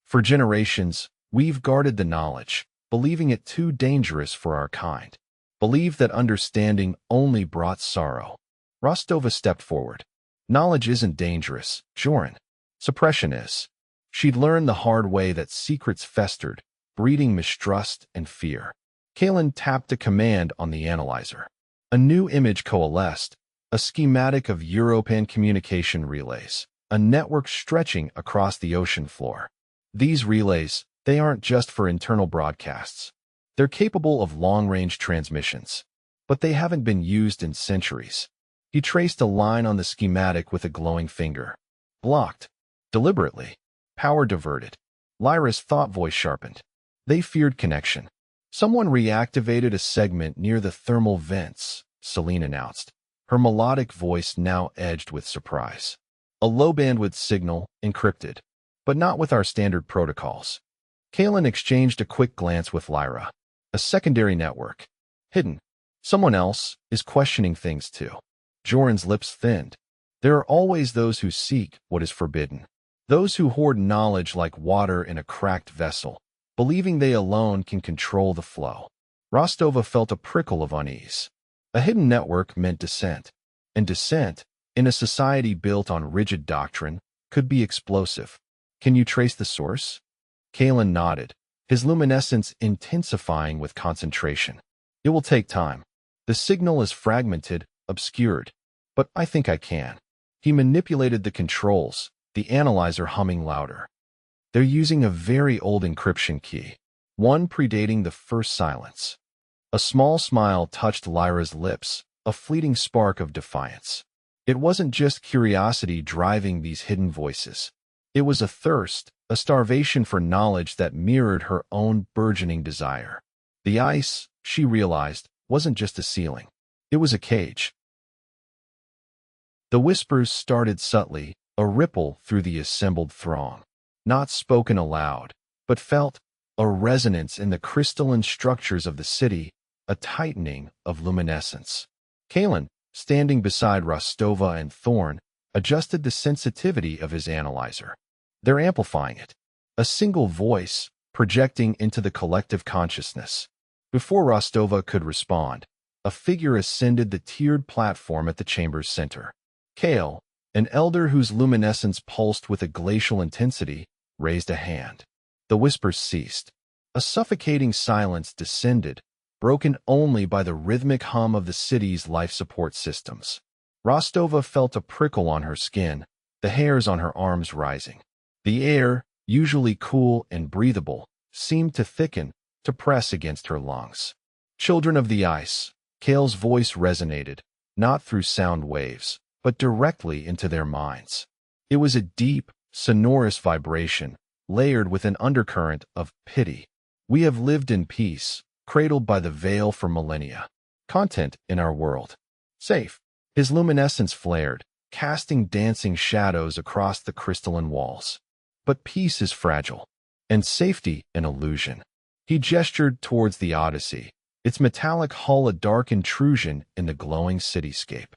A: For generations, we've guarded the knowledge, believing it too dangerous for our kind. Believed that understanding only brought sorrow. Rostova stepped forward. Knowledge isn't dangerous, Joran. Suppression is. She'd learned the hard way that secrets festered, breeding mistrust and fear. Kalen tapped a command on the analyzer. A new image coalesced, a schematic of European communication relays, a network stretching across the ocean floor. These relays, they aren't just for internal broadcasts. They're capable of long-range transmissions, but they haven't been used in centuries. He traced a line on the schematic with a glowing finger. Blocked. Deliberately. Power diverted. Lyra's thought voice sharpened. They feared connection. Someone reactivated a segment near the thermal vents, Celine announced, her melodic voice now edged with surprise. A low-bandwidth signal, encrypted, but not with our standard protocols. Kalen exchanged a quick glance with Lyra. A secondary network. Hidden. Someone else is questioning things too. Joran's lips thinned. There are always those who seek what is forbidden. Those who hoard knowledge like water in a cracked vessel, believing they alone can control the flow. Rostova felt a prickle of unease. A hidden network meant dissent. And dissent, in a society built on rigid doctrine, could be explosive. Can you trace the source? Kalen nodded, his luminescence intensifying with concentration. It will take time. The signal is fragmented, obscured. But I think I can. He manipulated the controls, the analyzer humming louder. They're using a very old encryption key, one predating the first silence. A small smile touched Lyra's lips, a fleeting spark of defiance. It wasn't just curiosity driving these hidden voices. It was a thirst, a starvation for knowledge that mirrored her own burgeoning desire. The ice, she realized, wasn't just a ceiling. It was a cage. The whispers started subtly, a ripple through the assembled throng. Not spoken aloud, but felt, a resonance in the crystalline structures of the city, a tightening of luminescence. Kalen, standing beside Rostova and Thorn, adjusted the sensitivity of his analyzer. They're amplifying it. A single voice, projecting into the collective consciousness. Before Rostova could respond, a figure ascended the tiered platform at the chamber's center. Kale, an elder whose luminescence pulsed with a glacial intensity, raised a hand. The whispers ceased. A suffocating silence descended, broken only by the rhythmic hum of the city's life support systems. Rostova felt a prickle on her skin, the hairs on her arms rising. The air, usually cool and breathable, seemed to thicken, to press against her lungs. Children of the ice, Kale's voice resonated, not through sound waves, but directly into their minds. It was a deep, sonorous vibration, layered with an undercurrent of pity. We have lived in peace, cradled by the veil for millennia. Content in our world. Safe. His luminescence flared, casting dancing shadows across the crystalline walls. But peace is fragile, and safety an illusion. He gestured towards the Odyssey, its metallic hull a dark intrusion in the glowing cityscape.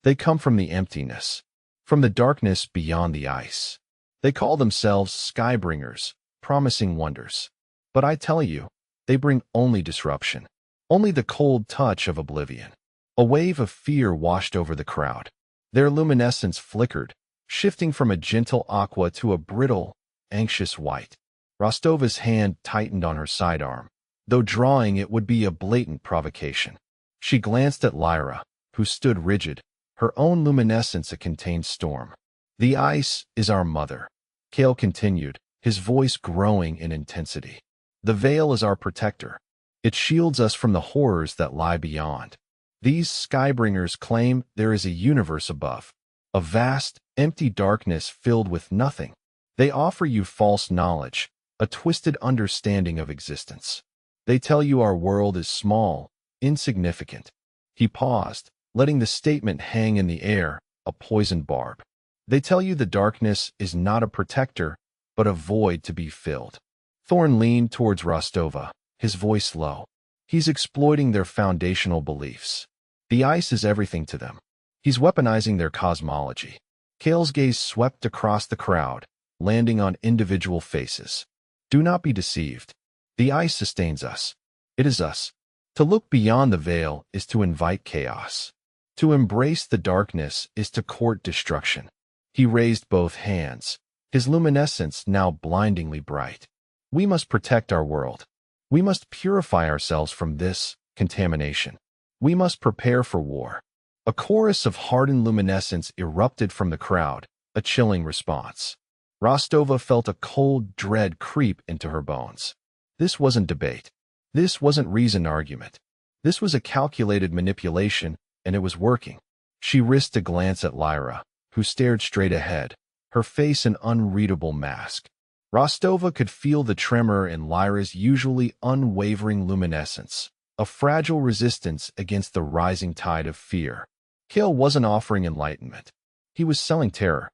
A: They come from the emptiness, from the darkness beyond the ice. They call themselves Skybringers, promising wonders. But I tell you, they bring only disruption, only the cold touch of oblivion. A wave of fear washed over the crowd. Their luminescence flickered, shifting from a gentle aqua to a brittle, anxious white. Rostova's hand tightened on her sidearm, though drawing it would be a blatant provocation. She glanced at Lyra, who stood rigid, her own luminescence a contained storm. The ice is our mother, Kale continued, his voice growing in intensity. The veil is our protector. It shields us from the horrors that lie beyond. These Skybringers claim there is a universe above, a vast, empty darkness filled with nothing. They offer you false knowledge, a twisted understanding of existence. They tell you our world is small, insignificant. He paused, letting the statement hang in the air, a poisoned barb. They tell you the darkness is not a protector, but a void to be filled. Thorn leaned towards Rostova, his voice low. He's exploiting their foundational beliefs. The ice is everything to them. He's weaponizing their cosmology. Kale's gaze swept across the crowd, landing on individual faces. Do not be deceived. The ice sustains us. It is us. To look beyond the veil is to invite chaos. To embrace the darkness is to court destruction. He raised both hands, his luminescence now blindingly bright. We must protect our world. We must purify ourselves from this contamination. We must prepare for war. A chorus of hardened luminescence erupted from the crowd, a chilling response. Rostova felt a cold dread creep into her bones. This wasn't debate. This wasn't reasoned argument. This was a calculated manipulation, and it was working. She risked a glance at Lyra, who stared straight ahead, her face an unreadable mask. Rostova could feel the tremor in Lyra's usually unwavering luminescence, a fragile resistance against the rising tide of fear. Kale wasn't offering enlightenment. He was selling terror.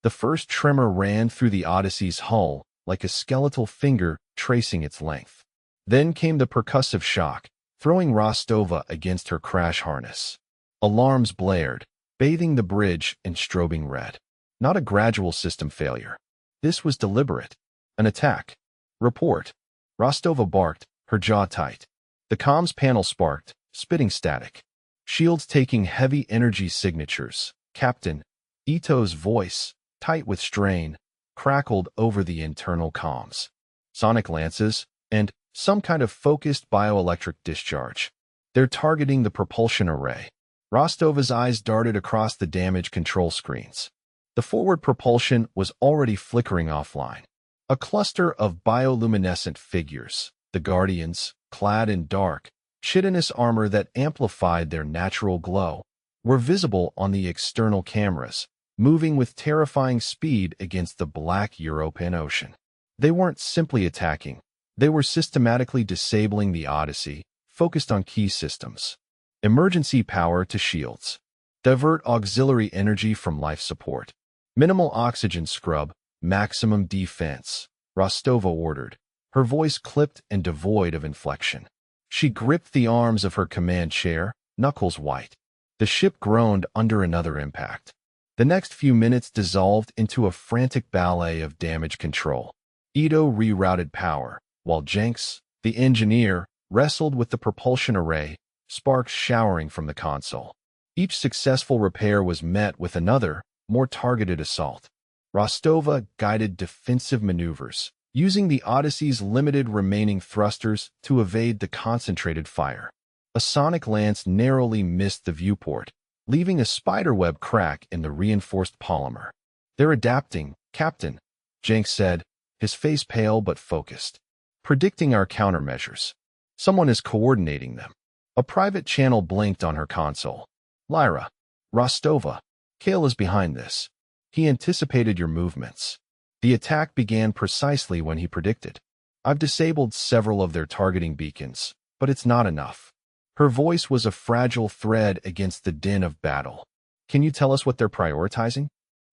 A: The first tremor ran through the Odyssey's hull, like a skeletal finger tracing its length. Then came the percussive shock, throwing Rostova against her crash harness. Alarms blared, bathing the bridge in strobing red. Not a gradual system failure. This was deliberate. An attack. Report. Rostova barked, her jaw tight. The comms panel sparked, spitting static. Shields taking heavy energy signatures. Captain. Ito's voice, tight with strain, crackled over the internal comms. Sonic lances, and some kind of focused bioelectric discharge. They're targeting the propulsion array. Rostova's eyes darted across the damaged control screens. The forward propulsion was already flickering offline. A cluster of bioluminescent figures, the Guardians, clad in dark, chitinous armor that amplified their natural glow, were visible on the external cameras, moving with terrifying speed against the black European ocean. They weren't simply attacking. They were systematically disabling the Odyssey, focused on key systems. Emergency power to shields. Divert auxiliary energy from life support. Minimal oxygen scrub, maximum defense, Rostova ordered, her voice clipped and devoid of inflection. She gripped the arms of her command chair, knuckles white. The ship groaned under another impact. The next few minutes dissolved into a frantic ballet of damage control. Ito rerouted power, while Jenks, the engineer, wrestled with the propulsion array, sparks showering from the console. Each successful repair was met with another, more targeted assault. Rostova guided defensive maneuvers, using the Odyssey's limited remaining thrusters to evade the concentrated fire. A sonic lance narrowly missed the viewport, leaving a spiderweb crack in the reinforced polymer. "They're adapting, Captain," Jenks said, his face pale but focused. "Predicting our countermeasures. Someone is coordinating them." A private channel blinked on her console. "Lyra, Rostova, Kale is behind this. He anticipated your movements. The attack began precisely when he predicted. I've disabled several of their targeting beacons, but it's not enough." Her voice was a fragile thread against the din of battle. "Can you tell us what they're prioritizing?"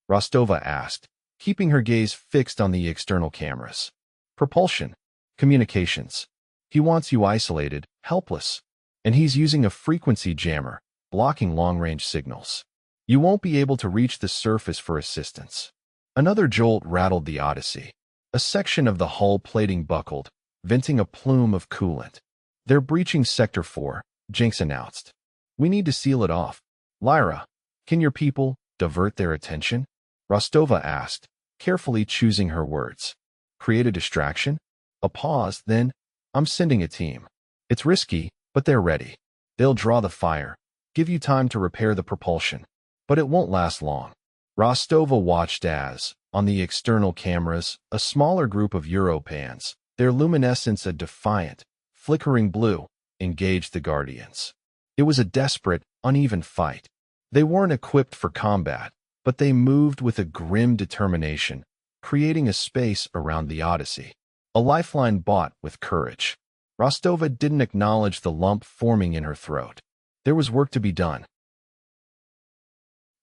A: Rostova asked, keeping her gaze fixed on the external cameras. "Propulsion. Communications. He wants you isolated, helpless. And he's using a frequency jammer, blocking long-range signals. You won't be able to reach the surface for assistance." Another jolt rattled the Odyssey. A section of the hull plating buckled, venting a plume of coolant. "They're breaching Sector 4, Jenks announced. "We need to seal it off." "Lyra, can your people divert their attention?" Rostova asked, carefully choosing her words. "Create a distraction?" A pause, then, "I'm sending a team. It's risky, but they're ready. They'll draw the fire, give you time to repair the propulsion. But it won't last long." Rostova watched as, on the external cameras, a smaller group of Europans, their luminescence a defiant, flickering blue, engaged the Guardians. It was a desperate, uneven fight. They weren't equipped for combat, but they moved with a grim determination, creating a space around the Odyssey. A lifeline bought with courage. Rostova didn't acknowledge the lump forming in her throat. There was work to be done.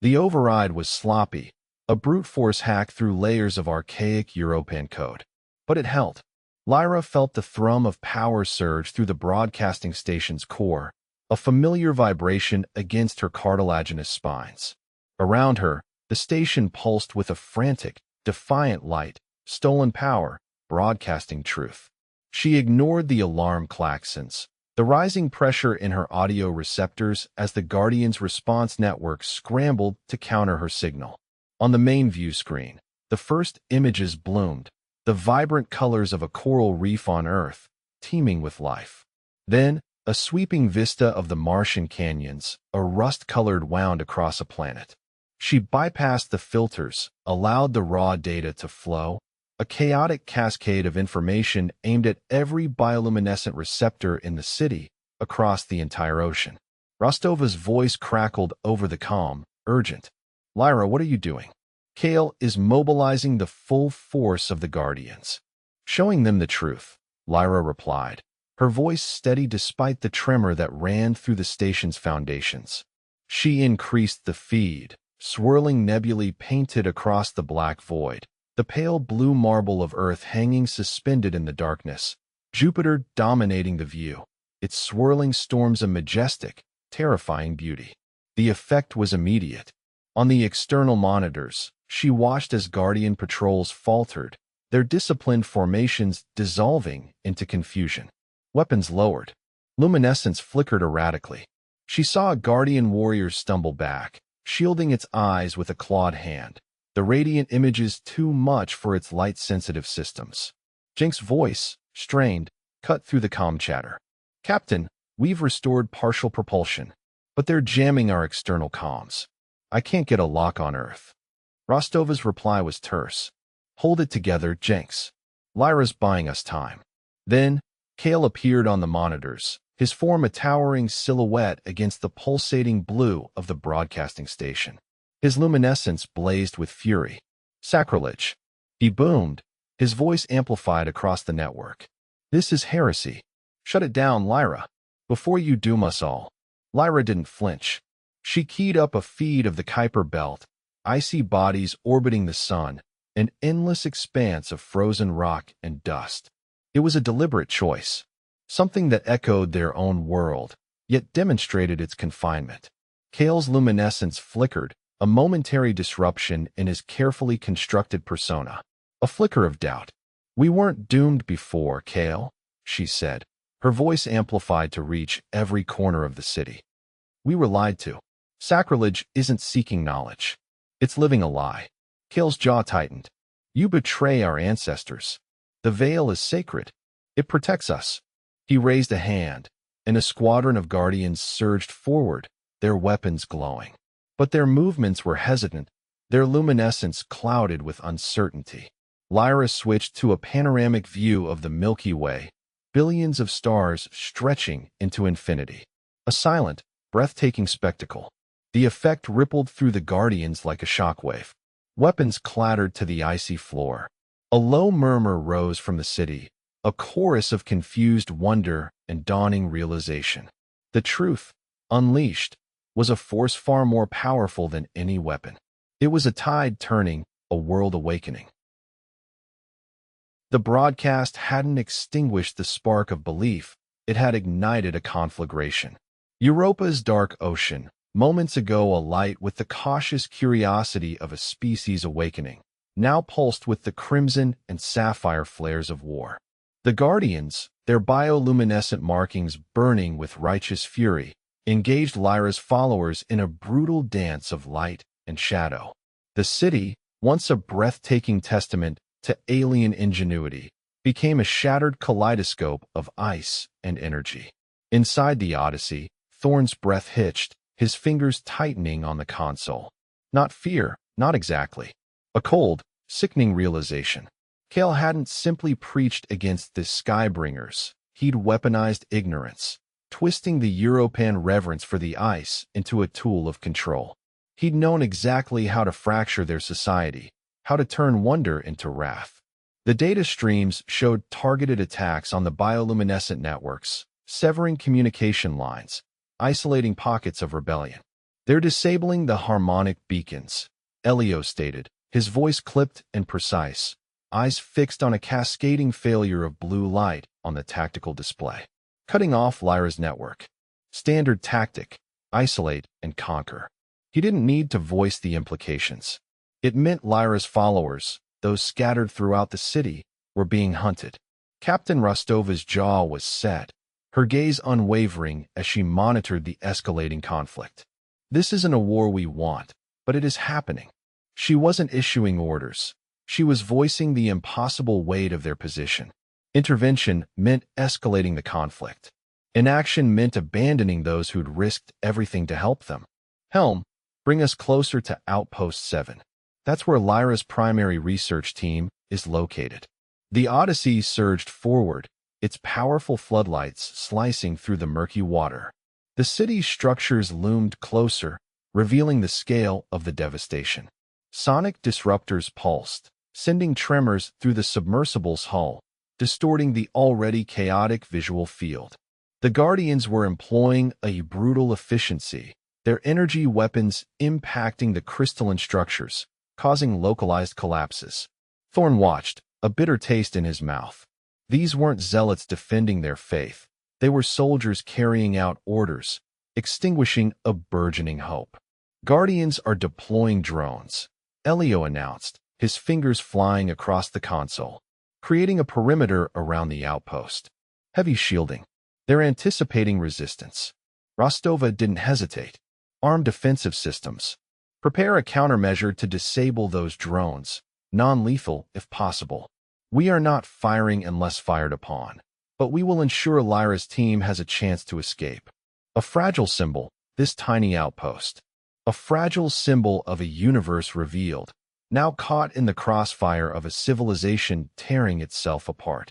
A: The override was sloppy, a brute force hack through layers of archaic European code. But it held. Lyra felt the thrum of power surge through the broadcasting station's core, a familiar vibration against her cartilaginous spines. Around her, the station pulsed with a frantic, defiant light, stolen power, broadcasting truth. She ignored the alarm klaxons, the rising pressure in her audio receptors as the Guardian's response network scrambled to counter her signal. On the main view screen, the first images bloomed, the vibrant colors of a coral reef on Earth, teeming with life. Then, a sweeping vista of the Martian canyons, a rust-colored wound across a planet. She bypassed the filters, allowed the raw data to flow, a chaotic cascade of information aimed at every bioluminescent receptor in the city, across the entire ocean. Rostova's voice crackled over the comm, urgent. "Lyra, what are you doing?" "Kale is mobilizing the full force of the Guardians. Showing them the truth," Lyra replied, her voice steady despite the tremor that ran through the station's foundations. She increased the feed, swirling nebulae painted across the black void, the pale blue marble of Earth hanging suspended in the darkness, Jupiter dominating the view, its swirling storms a majestic, terrifying beauty. The effect was immediate. On the external monitors, she watched as Guardian patrols faltered, their disciplined formations dissolving into confusion. Weapons lowered. Luminescence flickered erratically. She saw a Guardian warrior stumble back, shielding its eyes with a clawed hand, the radiant images too much for its light-sensitive systems. Jenks' voice, strained, cut through the comm chatter. "Captain, we've restored partial propulsion, but they're jamming our external comms. I can't get a lock on Earth." Rostova's reply was terse. "Hold it together, Jenks. Lyra's buying us time." Then, Kale appeared on the monitors, his form a towering silhouette against the pulsating blue of the broadcasting station. His luminescence blazed with fury. Sacrilege! He boomed, his voice amplified across the network. This is heresy. Shut it down, Lyra, before you doom us all. Lyra didn't flinch. She keyed up a feed of the Kuiper Belt, icy bodies orbiting the sun, an endless expanse of frozen rock and dust. It was a deliberate choice, something that echoed their own world, yet demonstrated its confinement. Kale's luminescence flickered, a momentary disruption in his carefully constructed persona. A flicker of doubt. We weren't doomed before, Kale, she said, her voice amplified to reach every corner of the city. We were lied to. Sacrilege isn't seeking knowledge. It's living a lie. Kale's jaw tightened. You betray our ancestors. The veil is sacred. It protects us. He raised a hand, and a squadron of guardians surged forward, their weapons glowing. But their movements were hesitant, their luminescence clouded with uncertainty. Lyra switched to a panoramic view of the Milky Way, billions of stars stretching into infinity. A silent, breathtaking spectacle. The effect rippled through the guardians like a shockwave. Weapons clattered to the icy floor. A low murmur rose from the city, a chorus of confused wonder and dawning realization. The truth, unleashed, was a force far more powerful than any weapon. It was a tide turning, a world awakening. The broadcast hadn't extinguished the spark of belief, it had ignited a conflagration. Europa's dark ocean, moments ago alight with the cautious curiosity of a species awakening, now pulsed with the crimson and sapphire flares of war. The Guardians, their bioluminescent markings burning with righteous fury, engaged Lyra's followers in a brutal dance of light and shadow. The city, once a breathtaking testament to alien ingenuity, became a shattered kaleidoscope of ice and energy. Inside the Odyssey, Thorn's breath hitched, his fingers tightening on the console. Not fear, not exactly. A cold, sickening realization. Kale hadn't simply preached against the Skybringers, he'd weaponized ignorance, twisting the Europan reverence for the ice into a tool of control. He'd known exactly how to fracture their society, how to turn wonder into wrath. The data streams showed targeted attacks on the bioluminescent networks, severing communication lines, isolating pockets of rebellion. They're disabling the harmonic beacons, Elio stated, his voice clipped and precise, eyes fixed on a cascading failure of blue light on the tactical display. Cutting off Lyra's network. Standard tactic, isolate and conquer. He didn't need to voice the implications. It meant Lyra's followers, those scattered throughout the city, were being hunted. Captain Rostova's jaw was set, her gaze unwavering as she monitored the escalating conflict. This isn't a war we want, but it is happening. She wasn't issuing orders. She was voicing the impossible weight of their position. Intervention meant escalating the conflict. Inaction meant abandoning those who'd risked everything to help them. Helm, bring us closer to Outpost 7. That's where Lyra's primary research team is located. The Odyssey surged forward, its powerful floodlights slicing through the murky water. The city's structures loomed closer, revealing the scale of the devastation. Sonic disruptors pulsed, sending tremors through the submersible's hull, distorting the already chaotic visual field. The Guardians were employing a brutal efficiency, their energy weapons impacting the crystalline structures, causing localized collapses. Thorn watched, a bitter taste in his mouth. These weren't zealots defending their faith. They were soldiers carrying out orders, extinguishing a burgeoning hope. Guardians are deploying drones, Elio announced, his fingers flying across the console, creating a perimeter around the outpost. Heavy shielding. They're anticipating resistance. Rostova didn't hesitate. Armed defensive systems. Prepare a countermeasure to disable those drones, non-lethal if possible. We are not firing unless fired upon, but we will ensure Lyra's team has a chance to escape. A fragile symbol, this tiny outpost. A fragile symbol of a universe revealed, now caught in the crossfire of a civilization tearing itself apart.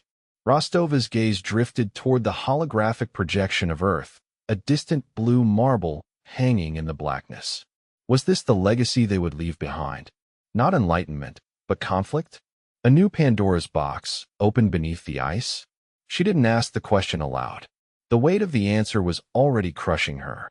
A: Rostova's gaze drifted toward the holographic projection of Earth, a distant blue marble hanging in the blackness. Was this the legacy they would leave behind? Not enlightenment, but conflict? A new Pandora's box, opened beneath the ice? She didn't ask the question aloud. The weight of the answer was already crushing her.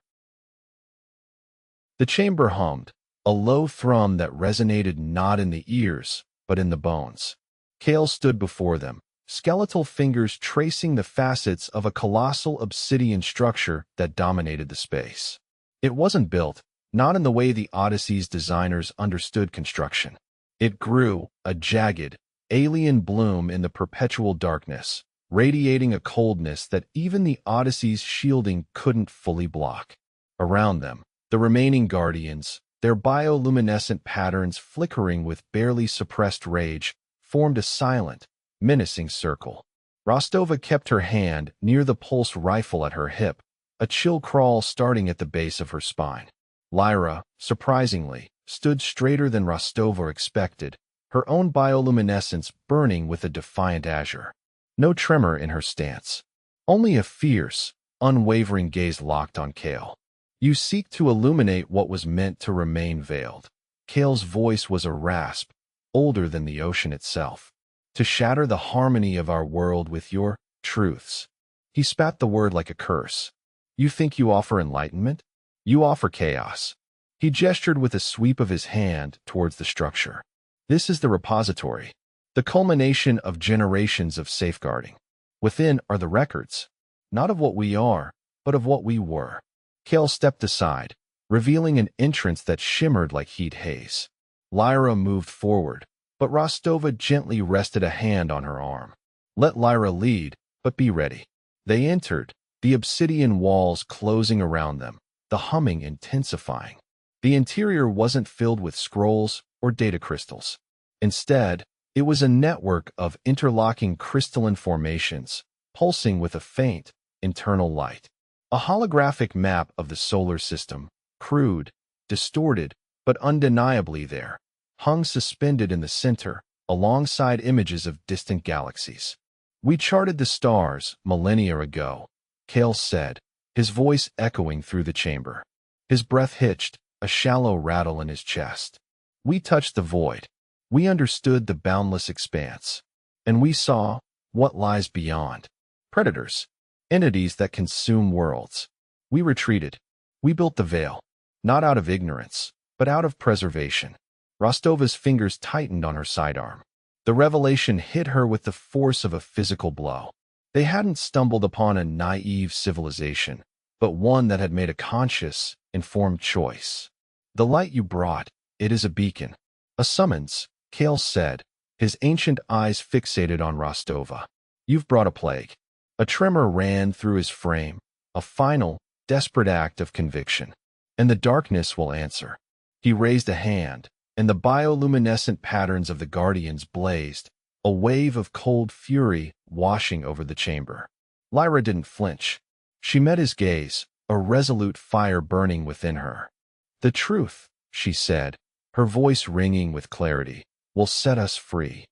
A: The chamber hummed, a low thrum that resonated not in the ears, but in the bones. Kale stood before them, skeletal fingers tracing the facets of a colossal obsidian structure that dominated the space. It wasn't built, not in the way the Odyssey's designers understood construction. It grew, a jagged, alien bloom in the perpetual darkness, radiating a coldness that even the Odyssey's shielding couldn't fully block. Around them, the remaining guardians, their bioluminescent patterns flickering with barely suppressed rage, formed a silent, menacing circle. Rostova kept her hand near the pulse rifle at her hip, a chill crawl starting at the base of her spine. Lyra, surprisingly, stood straighter than Rostova expected, her own bioluminescence burning with a defiant azure. No tremor in her stance. Only a fierce, unwavering gaze locked on Kale. You seek to illuminate what was meant to remain veiled. Kale's voice was a rasp, older than the ocean itself. To shatter the harmony of our world with your truths. He spat the word like a curse. You think you offer enlightenment? You offer chaos. He gestured with a sweep of his hand towards the structure. This is the repository, the culmination of generations of safeguarding. Within are the records, not of what we are, but of what we were. Kale stepped aside, revealing an entrance that shimmered like heat haze. Lyra moved forward, but Rostova gently rested a hand on her arm. Let Lyra lead, but be ready. They entered, the obsidian walls closing around them, the humming intensifying. The interior wasn't filled with scrolls or data crystals. Instead, it was a network of interlocking crystalline formations, pulsing with a faint, internal light. A holographic map of the solar system, crude, distorted, but undeniably there, hung suspended in the center, alongside images of distant galaxies. We charted the stars millennia ago, Kale said, his voice echoing through the chamber. His breath hitched, a shallow rattle in his chest. We touched the void. We understood the boundless expanse. And we saw what lies beyond. Predators. Entities that consume worlds. We retreated. We built the veil. Not out of ignorance, but out of preservation. Rostova's fingers tightened on her sidearm. The revelation hit her with the force of a physical blow. They hadn't stumbled upon a naive civilization, but one that had made a conscious, informed choice. The light you brought, it is a beacon. A summons, Kale said, his ancient eyes fixated on Rostova. You've brought a plague. A tremor ran through his frame, a final, desperate act of conviction. And the darkness will answer. He raised a hand, and the bioluminescent patterns of the guardians blazed, a wave of cold fury washing over the chamber. Lyra didn't flinch. She met his gaze, a resolute fire burning within her. The truth, she said, her voice ringing with clarity, will set us free.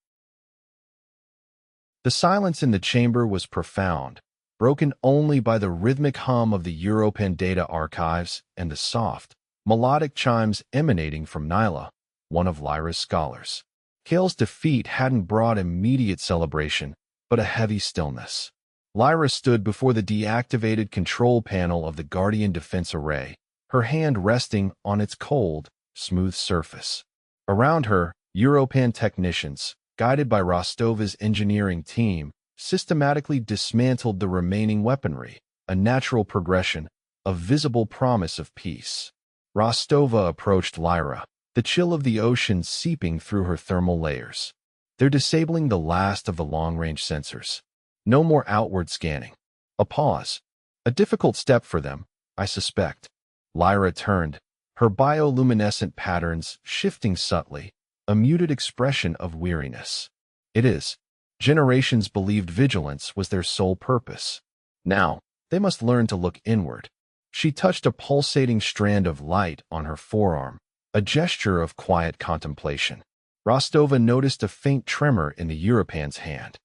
A: The silence in the chamber was profound, broken only by the rhythmic hum of the Europa data archives and the soft, melodic chimes emanating from Nyla, one of Lyra's scholars. Kale's defeat hadn't brought immediate celebration, but a heavy stillness. Lyra stood before the deactivated control panel of the Guardian Defense Array, her hand resting on its cold, smooth surface. Around her, Europan technicians, guided by Rostova's engineering team, systematically dismantled the remaining weaponry, a natural progression, a visible promise of peace. Rostova approached Lyra, the chill of the ocean seeping through her thermal layers. They're disabling the last of the long-range sensors. No more outward scanning. A pause. A difficult step for them, I suspect. Lyra turned, her bioluminescent patterns shifting subtly, a muted expression of weariness. It is. Generations believed vigilance was their sole purpose. Now, they must learn to look inward. She touched a pulsating strand of light on her forearm, a gesture of quiet contemplation. Rostova noticed a faint tremor in the Europan's hand.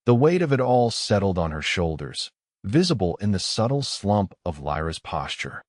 A: The weight of it all settled on her shoulders, visible in the subtle slump of Lyra's posture.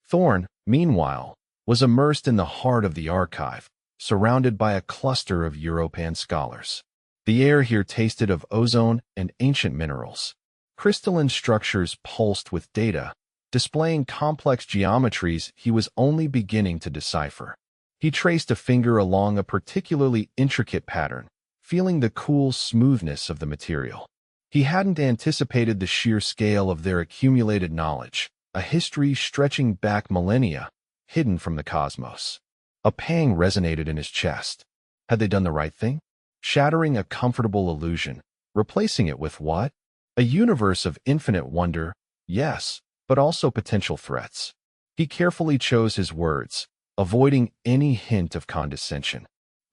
A: Thorn, meanwhile, was immersed in the heart of the archive, surrounded by a cluster of European scholars. The air here tasted of ozone and ancient minerals. Crystalline structures pulsed with data, displaying complex geometries he was only beginning to decipher. He traced a finger along a particularly intricate pattern, feeling the cool smoothness of the material. He hadn't anticipated the sheer scale of their accumulated knowledge, a history stretching back millennia, hidden from the cosmos. A pang resonated in his chest. Had they done the right thing? Shattering a comfortable illusion, replacing it with what? A universe of infinite wonder, yes, but also potential threats. He carefully chose his words, avoiding any hint of condescension.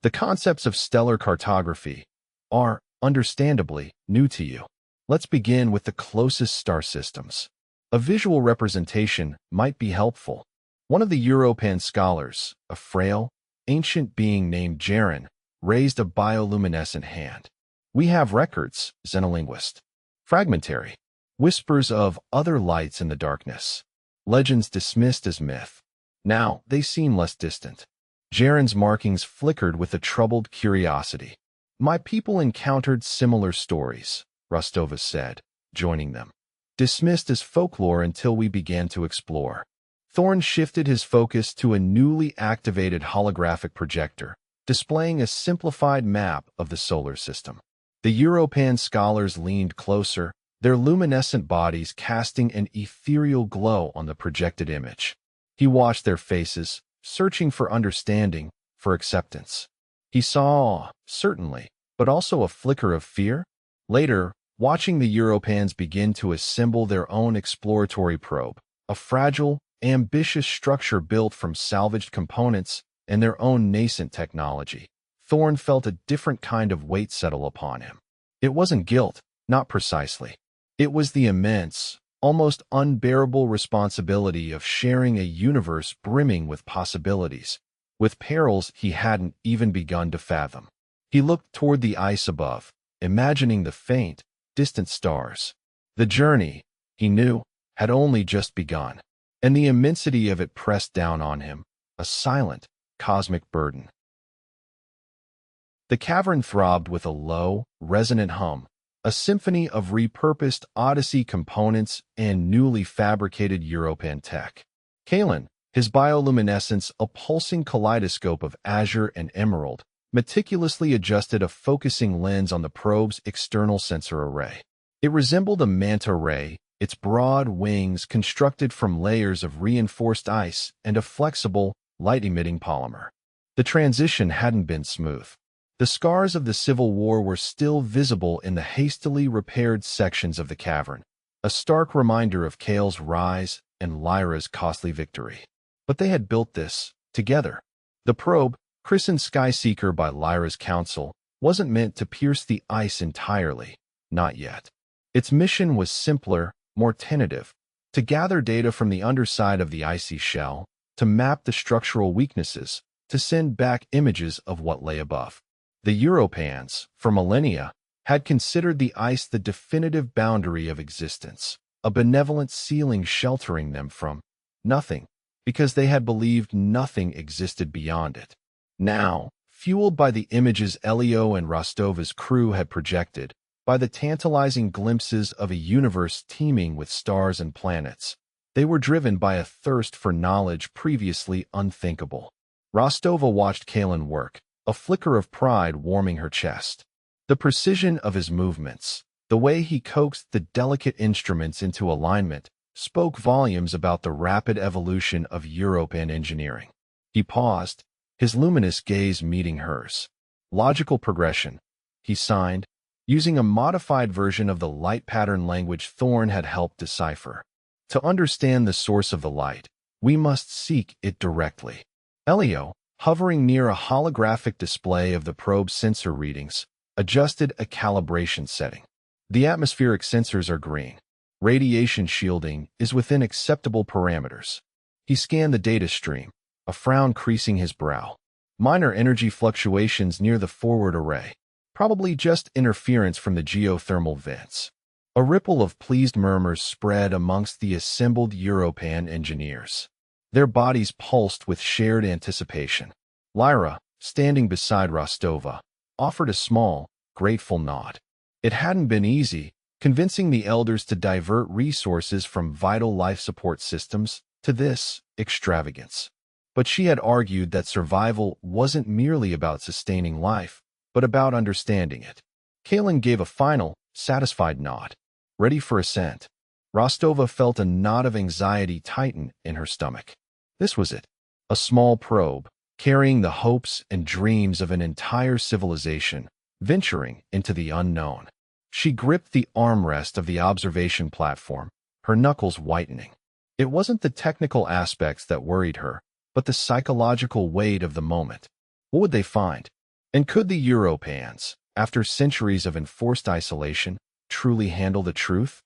A: The concepts of stellar cartography are, understandably, new to you. Let's begin with the closest star systems. A visual representation might be helpful. One of the European scholars, a frail, ancient being named Jaren, raised a bioluminescent hand. We have records, xenolinguist. Fragmentary. Whispers of other lights in the darkness. Legends dismissed as myth. Now they seem less distant. Jaren's markings flickered with a troubled curiosity. My people encountered similar stories, Rostova said, joining them. Dismissed as folklore until we began to explore. Thorn shifted his focus to a newly activated holographic projector, displaying a simplified map of the solar system. The European scholars leaned closer, their luminescent bodies casting an ethereal glow on the projected image. He watched their faces, searching for understanding, for acceptance. He saw, certainly, but also a flicker of fear. Later, watching the Europeans begin to assemble their own exploratory probe, a fragile, ambitious structure built from salvaged components and their own nascent technology, Thorn felt a different kind of weight settle upon him. It wasn't guilt, not precisely. It was the immense, almost unbearable responsibility of sharing a universe brimming with possibilities, with perils he hadn't even begun to fathom. He looked toward the ice above, imagining the faint, distant stars. The journey, he knew, had only just begun, and the immensity of it pressed down on him, a silent, cosmic burden. The cavern throbbed with a low, resonant hum, a symphony of repurposed Odyssey components and newly fabricated European tech. Kalen, his bioluminescence a pulsing kaleidoscope of azure and emerald, meticulously adjusted a focusing lens on the probe's external sensor array. It resembled a manta ray, its broad wings constructed from layers of reinforced ice and a flexible, light-emitting polymer. The transition hadn't been smooth. The scars of the Civil War were still visible in the hastily repaired sections of the cavern, a stark reminder of Kale's rise and Lyra's costly victory. But they had built this, together. The probe, christened Skyseeker by Lyra's council, wasn't meant to pierce the ice entirely, not yet. Its mission was simpler, more tentative, to gather data from the underside of the icy shell, to map the structural weaknesses, to send back images of what lay above. The Europeans, for millennia, had considered the ice the definitive boundary of existence, a benevolent ceiling sheltering them from nothing, because they had believed nothing existed beyond it. Now, fueled by the images Elio and Rostova's crew had projected, by the tantalizing glimpses of a universe teeming with stars and planets, they were driven by a thirst for knowledge previously unthinkable. Rostova watched Kalen work, a flicker of pride warming her chest. The precision of his movements, the way he coaxed the delicate instruments into alignment, spoke volumes about the rapid evolution of European engineering. He paused, his luminous gaze meeting hers. Logical progression, he signed, using a modified version of the light pattern language Thorn had helped decipher. To understand the source of the light, we must seek it directly. Elio, hovering near a holographic display of the probe's sensor readings, adjusted a calibration setting. The atmospheric sensors are green. Radiation shielding is within acceptable parameters. He scanned the data stream, a frown creasing his brow. Minor energy fluctuations near the forward array. Probably just interference from the geothermal vents. A ripple of pleased murmurs spread amongst the assembled Europan engineers. Their bodies pulsed with shared anticipation. Lyra, standing beside Rostova, offered a small, grateful nod. It hadn't been easy, convincing the elders to divert resources from vital life support systems to this extravagance. But she had argued that survival wasn't merely about sustaining life, but about understanding it. Kalen gave a final, satisfied nod. Ready for ascent. Rostova felt a knot of anxiety tighten in her stomach. This was it. A small probe, carrying the hopes and dreams of an entire civilization, venturing into the unknown. She gripped the armrest of the observation platform, her knuckles whitening. It wasn't the technical aspects that worried her, but the psychological weight of the moment. What would they find? And could the Europans, after centuries of enforced isolation, truly handle the truth?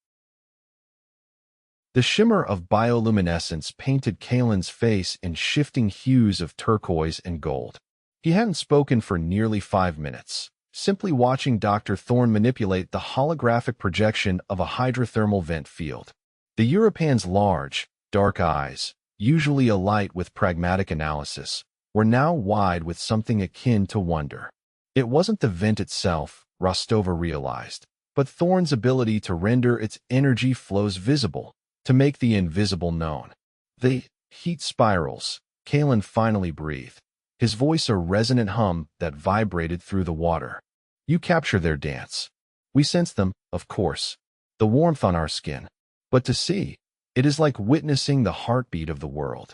A: The shimmer of bioluminescence painted Kalen's face in shifting hues of turquoise and gold. He hadn't spoken for nearly 5 minutes, simply watching Dr. Thorne manipulate the holographic projection of a hydrothermal vent field. The European's large, dark eyes, usually alight with pragmatic analysis, were now wide with something akin to wonder. It wasn't the vent itself, Rostova realized, but Thorne's ability to render its energy flows visible, to make the invisible known. The heat spirals, Kalen finally breathed, his voice a resonant hum that vibrated through the water. You capture their dance. We sense them, of course, the warmth on our skin. But to see, it is like witnessing the heartbeat of the world.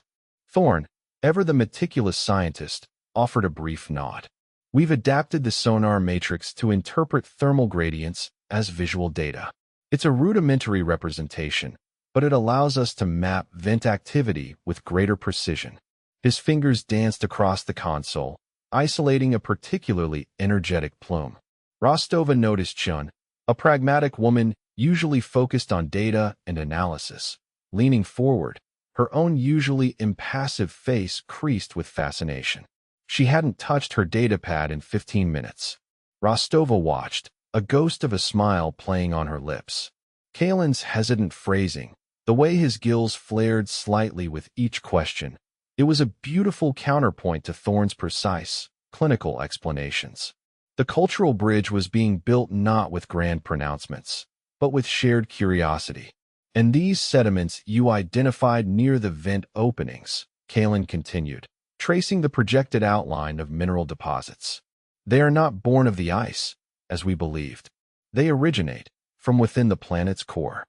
A: Thorne, ever the meticulous scientist, offered a brief nod. We've adapted the sonar matrix to interpret thermal gradients as visual data. It's a rudimentary representation, but it allows us to map vent activity with greater precision. His fingers danced across the console, isolating a particularly energetic plume. Rostova noticed Chun, a pragmatic woman usually focused on data and analysis, leaning forward, her own usually impassive face creased with fascination. She hadn't touched her datapad in 15 minutes. Rostova watched, a ghost of a smile playing on her lips. Kalen's hesitant phrasing, the way his gills flared slightly with each question, it was a beautiful counterpoint to Thorne's precise, clinical explanations. The cultural bridge was being built not with grand pronouncements, but with shared curiosity. And these sediments you identified near the vent openings, Kalen continued, tracing the projected outline of mineral deposits. They are not born of the ice, as we believed. They originate from within the planet's core.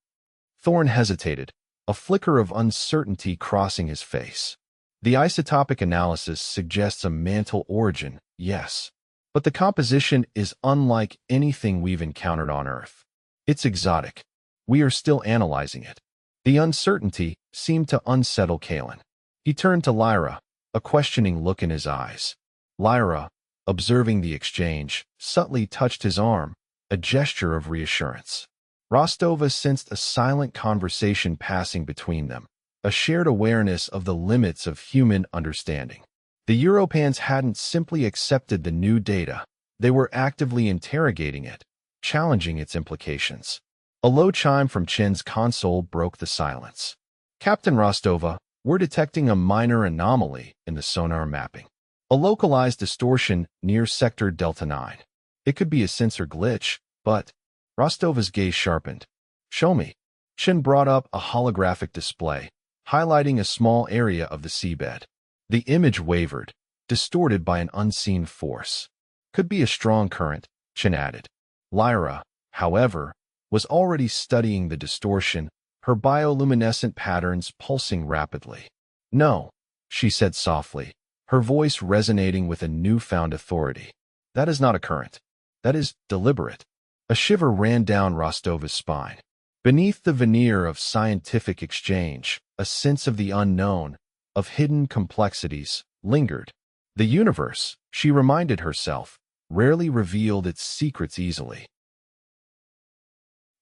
A: Thorne hesitated, a flicker of uncertainty crossing his face. The isotopic analysis suggests a mantle origin, yes, but the composition is unlike anything we've encountered on Earth. It's exotic. We are still analyzing it. The uncertainty seemed to unsettle Kalen. He turned to Lyra, a questioning look in his eyes. Lyra, observing the exchange, subtly touched his arm, a gesture of reassurance. Rostova sensed a silent conversation passing between them, a shared awareness of the limits of human understanding. The Europans hadn't simply accepted the new data, they were actively interrogating it, challenging its implications. A low chime from Chen's console broke the silence. Captain Rostova, we're detecting a minor anomaly in the sonar mapping. A localized distortion near sector Delta 9. It could be a sensor glitch, but Rostova's gaze sharpened. Show me. Chen brought up a holographic display, highlighting a small area of the seabed. The image wavered, distorted by an unseen force. Could be a strong current, Chen added. Lyra, however, was already studying the distortion, her bioluminescent patterns pulsing rapidly. No, she said softly, her voice resonating with a newfound authority. That is not a current. That is deliberate. A shiver ran down Rostova's spine. Beneath the veneer of scientific exchange, a sense of the unknown, of hidden complexities, lingered. The universe, she reminded herself, rarely revealed its secrets easily.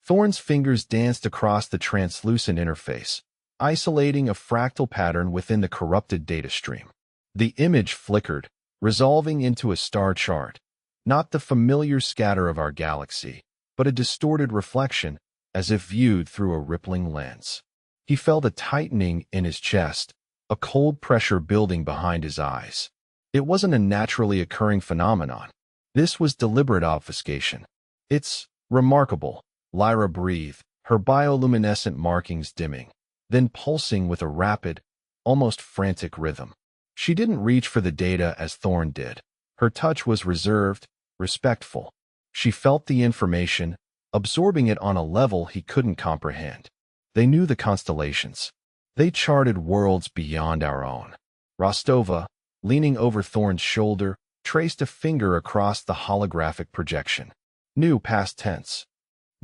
A: Thorne's fingers danced across the translucent interface, isolating a fractal pattern within the corrupted data stream. The image flickered, resolving into a star chart, not the familiar scatter of our galaxy, but a distorted reflection, as if viewed through a rippling lens. He felt a tightening in his chest, a cold pressure building behind his eyes. It wasn't a naturally occurring phenomenon. This was deliberate obfuscation. "It's remarkable," Lyra breathed, her bioluminescent markings dimming, then pulsing with a rapid, almost frantic rhythm. She didn't reach for the data as Thorn did. Her touch was reserved, respectful. She felt the information, absorbing it on a level he couldn't comprehend. They knew the constellations. They charted worlds beyond our own. Rostova, leaning over Thorn's shoulder, traced a finger across the holographic projection. New past tense.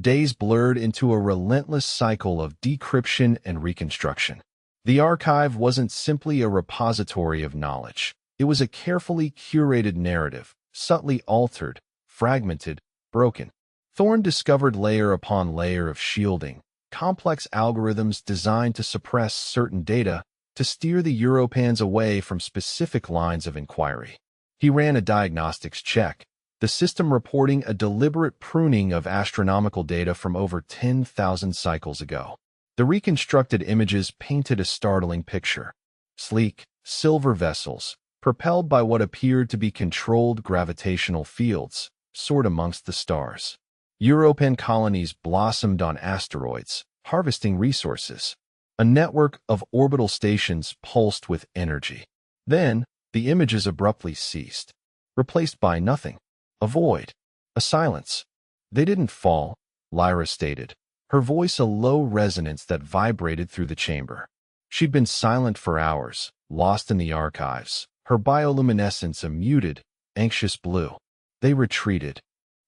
A: Days blurred into a relentless cycle of decryption and reconstruction. The archive wasn't simply a repository of knowledge. It was a carefully curated narrative, subtly altered, fragmented, broken. Thorn discovered layer upon layer of shielding, complex algorithms designed to suppress certain data, to steer the Europans away from specific lines of inquiry. He ran a diagnostics check, the system reporting a deliberate pruning of astronomical data from over 10,000 cycles ago. The reconstructed images painted a startling picture. Sleek, silver vessels, propelled by what appeared to be controlled gravitational fields, soared amongst the stars. European colonies blossomed on asteroids, harvesting resources. A network of orbital stations pulsed with energy. Then, the images abruptly ceased, replaced by nothing. A void. A silence. "They didn't fall," Lyra stated, her voice a low resonance that vibrated through the chamber. She'd been silent for hours, lost in the archives, her bioluminescence a muted, anxious blue. "They retreated."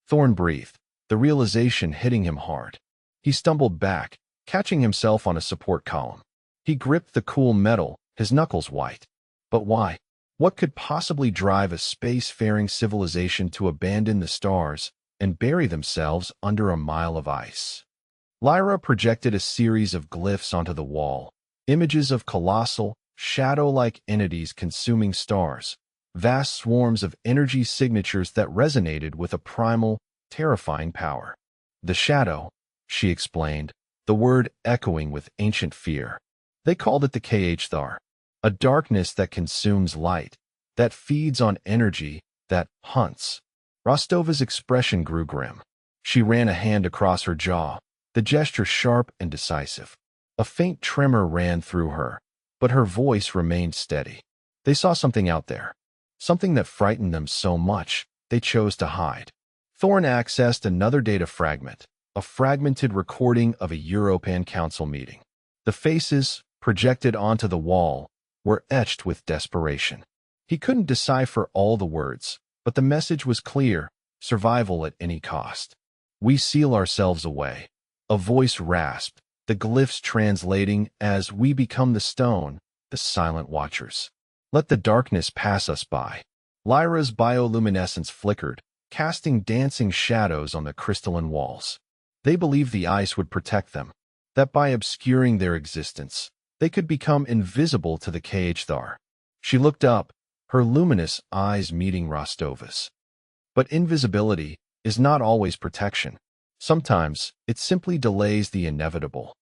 A: Thorn breathed, the realization hitting him hard. He stumbled back, catching himself on a support column. He gripped the cool metal, his knuckles white. But why? What could possibly drive a space-faring civilization to abandon the stars and bury themselves under a mile of ice? Lyra projected a series of glyphs onto the wall, images of colossal, shadow-like entities consuming stars, vast swarms of energy signatures that resonated with a primal, terrifying power. "The shadow," she explained, the word echoing with ancient fear. "They called it the Kthar. A darkness that consumes light, that feeds on energy, that hunts." Rostova's expression grew grim. She ran a hand across her jaw, the gesture sharp and decisive. A faint tremor ran through her, but her voice remained steady. They saw something out there, something that frightened them so much they chose to hide. Thorn accessed another data fragment, a fragmented recording of a European Council meeting. The faces, projected onto the wall, were etched with desperation. He couldn't decipher all the words, but the message was clear: survival at any cost. "We seal ourselves away." A voice rasped, the glyphs translating as "we become the stone, the silent watchers. Let the darkness pass us by." Lyra's bioluminescence flickered, casting dancing shadows on the crystalline walls. They believed the ice would protect them, that by obscuring their existence, they could become invisible to the Kthar. She looked up, her luminous eyes meeting Rostova's. But invisibility is not always protection. Sometimes, it simply delays the inevitable.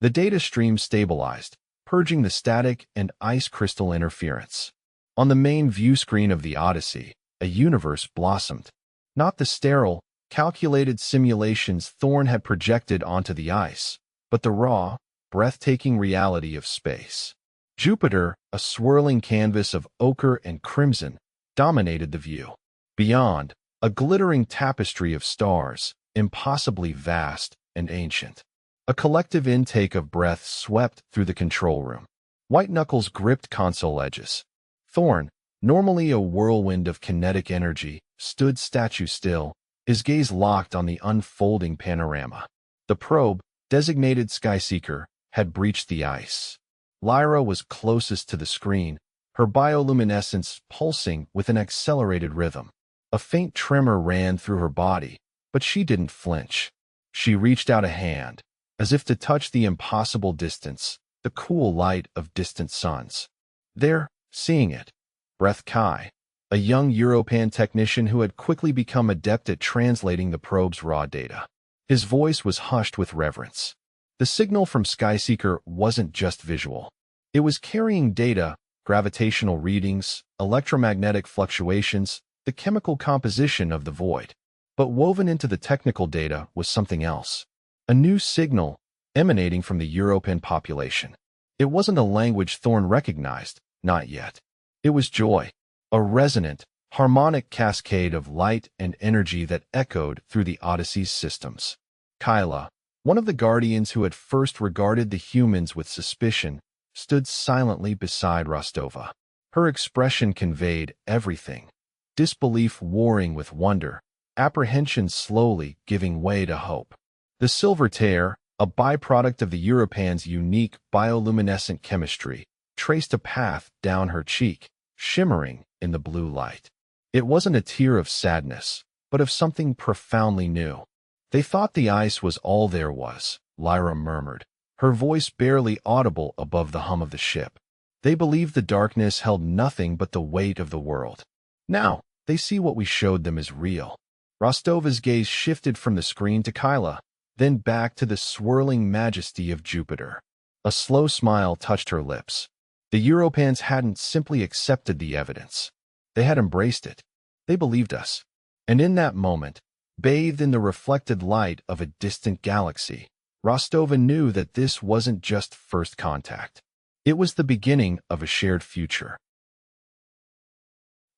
A: The data stream stabilized, purging the static and ice crystal interference. On the main view screen of the Odyssey, a universe blossomed. Not the sterile, calculated simulations Thorn had projected onto the ice, but the raw, breathtaking reality of space. Jupiter, a swirling canvas of ochre and crimson, dominated the view. Beyond, a glittering tapestry of stars, impossibly vast and ancient. A collective intake of breath swept through the control room. White knuckles gripped console edges. Thorn, normally a whirlwind of kinetic energy, stood statue still, his gaze locked on the unfolding panorama. The probe, designated Skyseeker, had breached the ice. Lyra was closest to the screen, her bioluminescence pulsing with an accelerated rhythm. A faint tremor ran through her body, but she didn't flinch. She reached out a hand, as if to touch the impossible distance, the cool light of distant suns. There, seeing it, breathed Kai. a young European technician who had quickly become adept at translating the probe's raw data. His voice was hushed with reverence. The signal from Skyseeker wasn't just visual. It was carrying data, gravitational readings, electromagnetic fluctuations, the chemical composition of the void. But woven into the technical data was something else. A new signal emanating from the European population. It wasn't a language Thorn recognized, not yet. It was joy, a resonant, harmonic cascade of light and energy that echoed through the Odyssey's systems. Kyla, one of the guardians who had first regarded the humans with suspicion, stood silently beside Rostova. Her expression conveyed everything, disbelief warring with wonder, apprehension slowly giving way to hope. The silver tear, a byproduct of the European's unique bioluminescent chemistry, traced a path down her cheek, shimmering in the blue light. It wasn't a tear of sadness, but of something profoundly new. They thought the ice was all there was, Lyra murmured, her voice barely audible above the hum of the ship. They believed the darkness held nothing but the weight of the world. Now, they see what we showed them is real. Rostova's gaze shifted from the screen to Kyla, then back to the swirling majesty of Jupiter. A slow smile touched her lips. The Europans hadn't simply accepted the evidence. They had embraced it. They believed us. And in that moment, bathed in the reflected light of a distant galaxy, Rostova knew that this wasn't just first contact. It was the beginning of a shared future.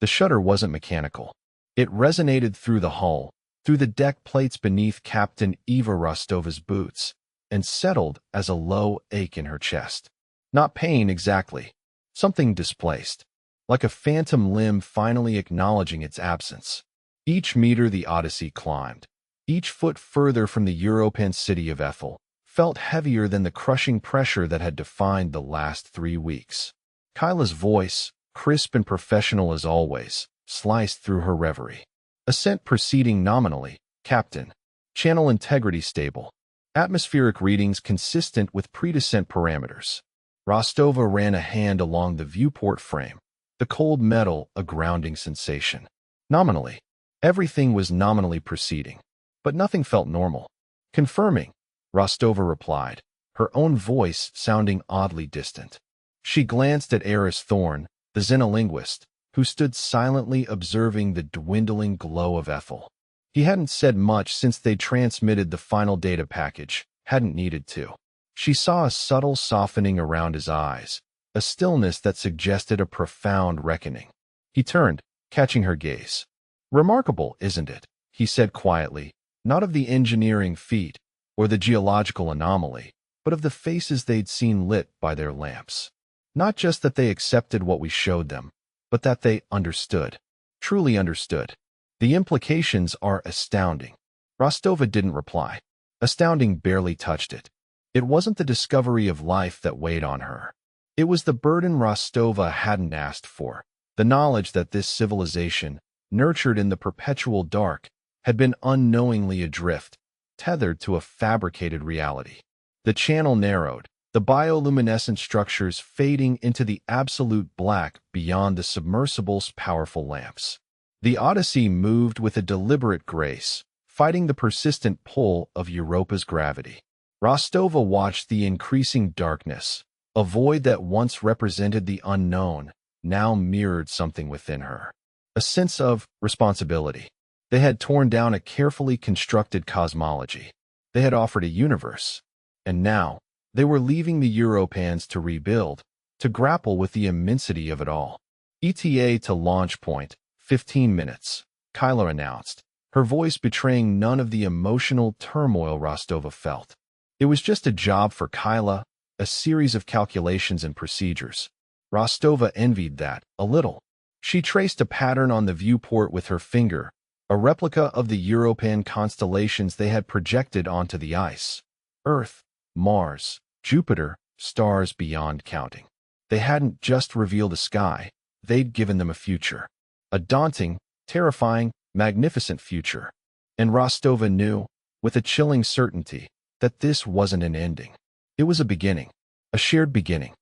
A: The shudder wasn't mechanical. It resonated through the hull, through the deck plates beneath Captain Eva Rostova's boots, and settled as a low ache in her chest. Not pain exactly, something displaced, like a phantom limb finally acknowledging its absence. Each meter the Odyssey climbed, each foot further from the European city of Ethel, felt heavier than the crushing pressure that had defined the last 3 weeks. Kyla's voice, crisp and professional as always, sliced through her reverie. Ascent proceeding nominally, Captain. Channel integrity stable. Atmospheric readings consistent with pre-descent parameters. Rostova ran a hand along the viewport frame, the cold metal a grounding sensation. Nominally. Everything was nominally proceeding, but nothing felt normal. Confirming, Rostova replied, her own voice sounding oddly distant. She glanced at Eris Thorn, the xenolinguist, who stood silently observing the dwindling glow of Ethel. He hadn't said much since they transmitted the final data package, hadn't needed to. She saw a subtle softening around his eyes, a stillness that suggested a profound reckoning. He turned, catching her gaze. Remarkable, isn't it? He said quietly, not of the engineering feat or the geological anomaly, but of the faces they'd seen lit by their lamps. Not just that they accepted what we showed them, but that they understood, truly understood. The implications are astounding. Rostova didn't reply. Astounding barely touched it. It wasn't the discovery of life that weighed on her. It was the burden Rostova hadn't asked for, the knowledge that this civilization, nurtured in the perpetual dark, had been unknowingly adrift, tethered to a fabricated reality. The channel narrowed, the bioluminescent structures fading into the absolute black beyond the submersible's powerful lamps. The Odyssey moved with a deliberate grace, fighting the persistent pull of Europa's gravity. Rostova watched the increasing darkness, a void that once represented the unknown, now mirrored something within her. A sense of responsibility. They had torn down a carefully constructed cosmology. They had offered a universe. And now, they were leaving the Europans to rebuild, to grapple with the immensity of it all. ETA to launch point, 15 minutes, Kyla announced, her voice betraying none of the emotional turmoil Rostova felt. It was just a job for Kyla, a series of calculations and procedures. Rostova envied that, a little. She traced a pattern on the viewport with her finger, a replica of the European constellations they had projected onto the ice. Earth, Mars, Jupiter, stars beyond counting. They hadn't just revealed a sky, they'd given them a future. A daunting, terrifying, magnificent future. And Rostova knew, with a chilling certainty, that this wasn't an ending. It was a beginning. A shared beginning.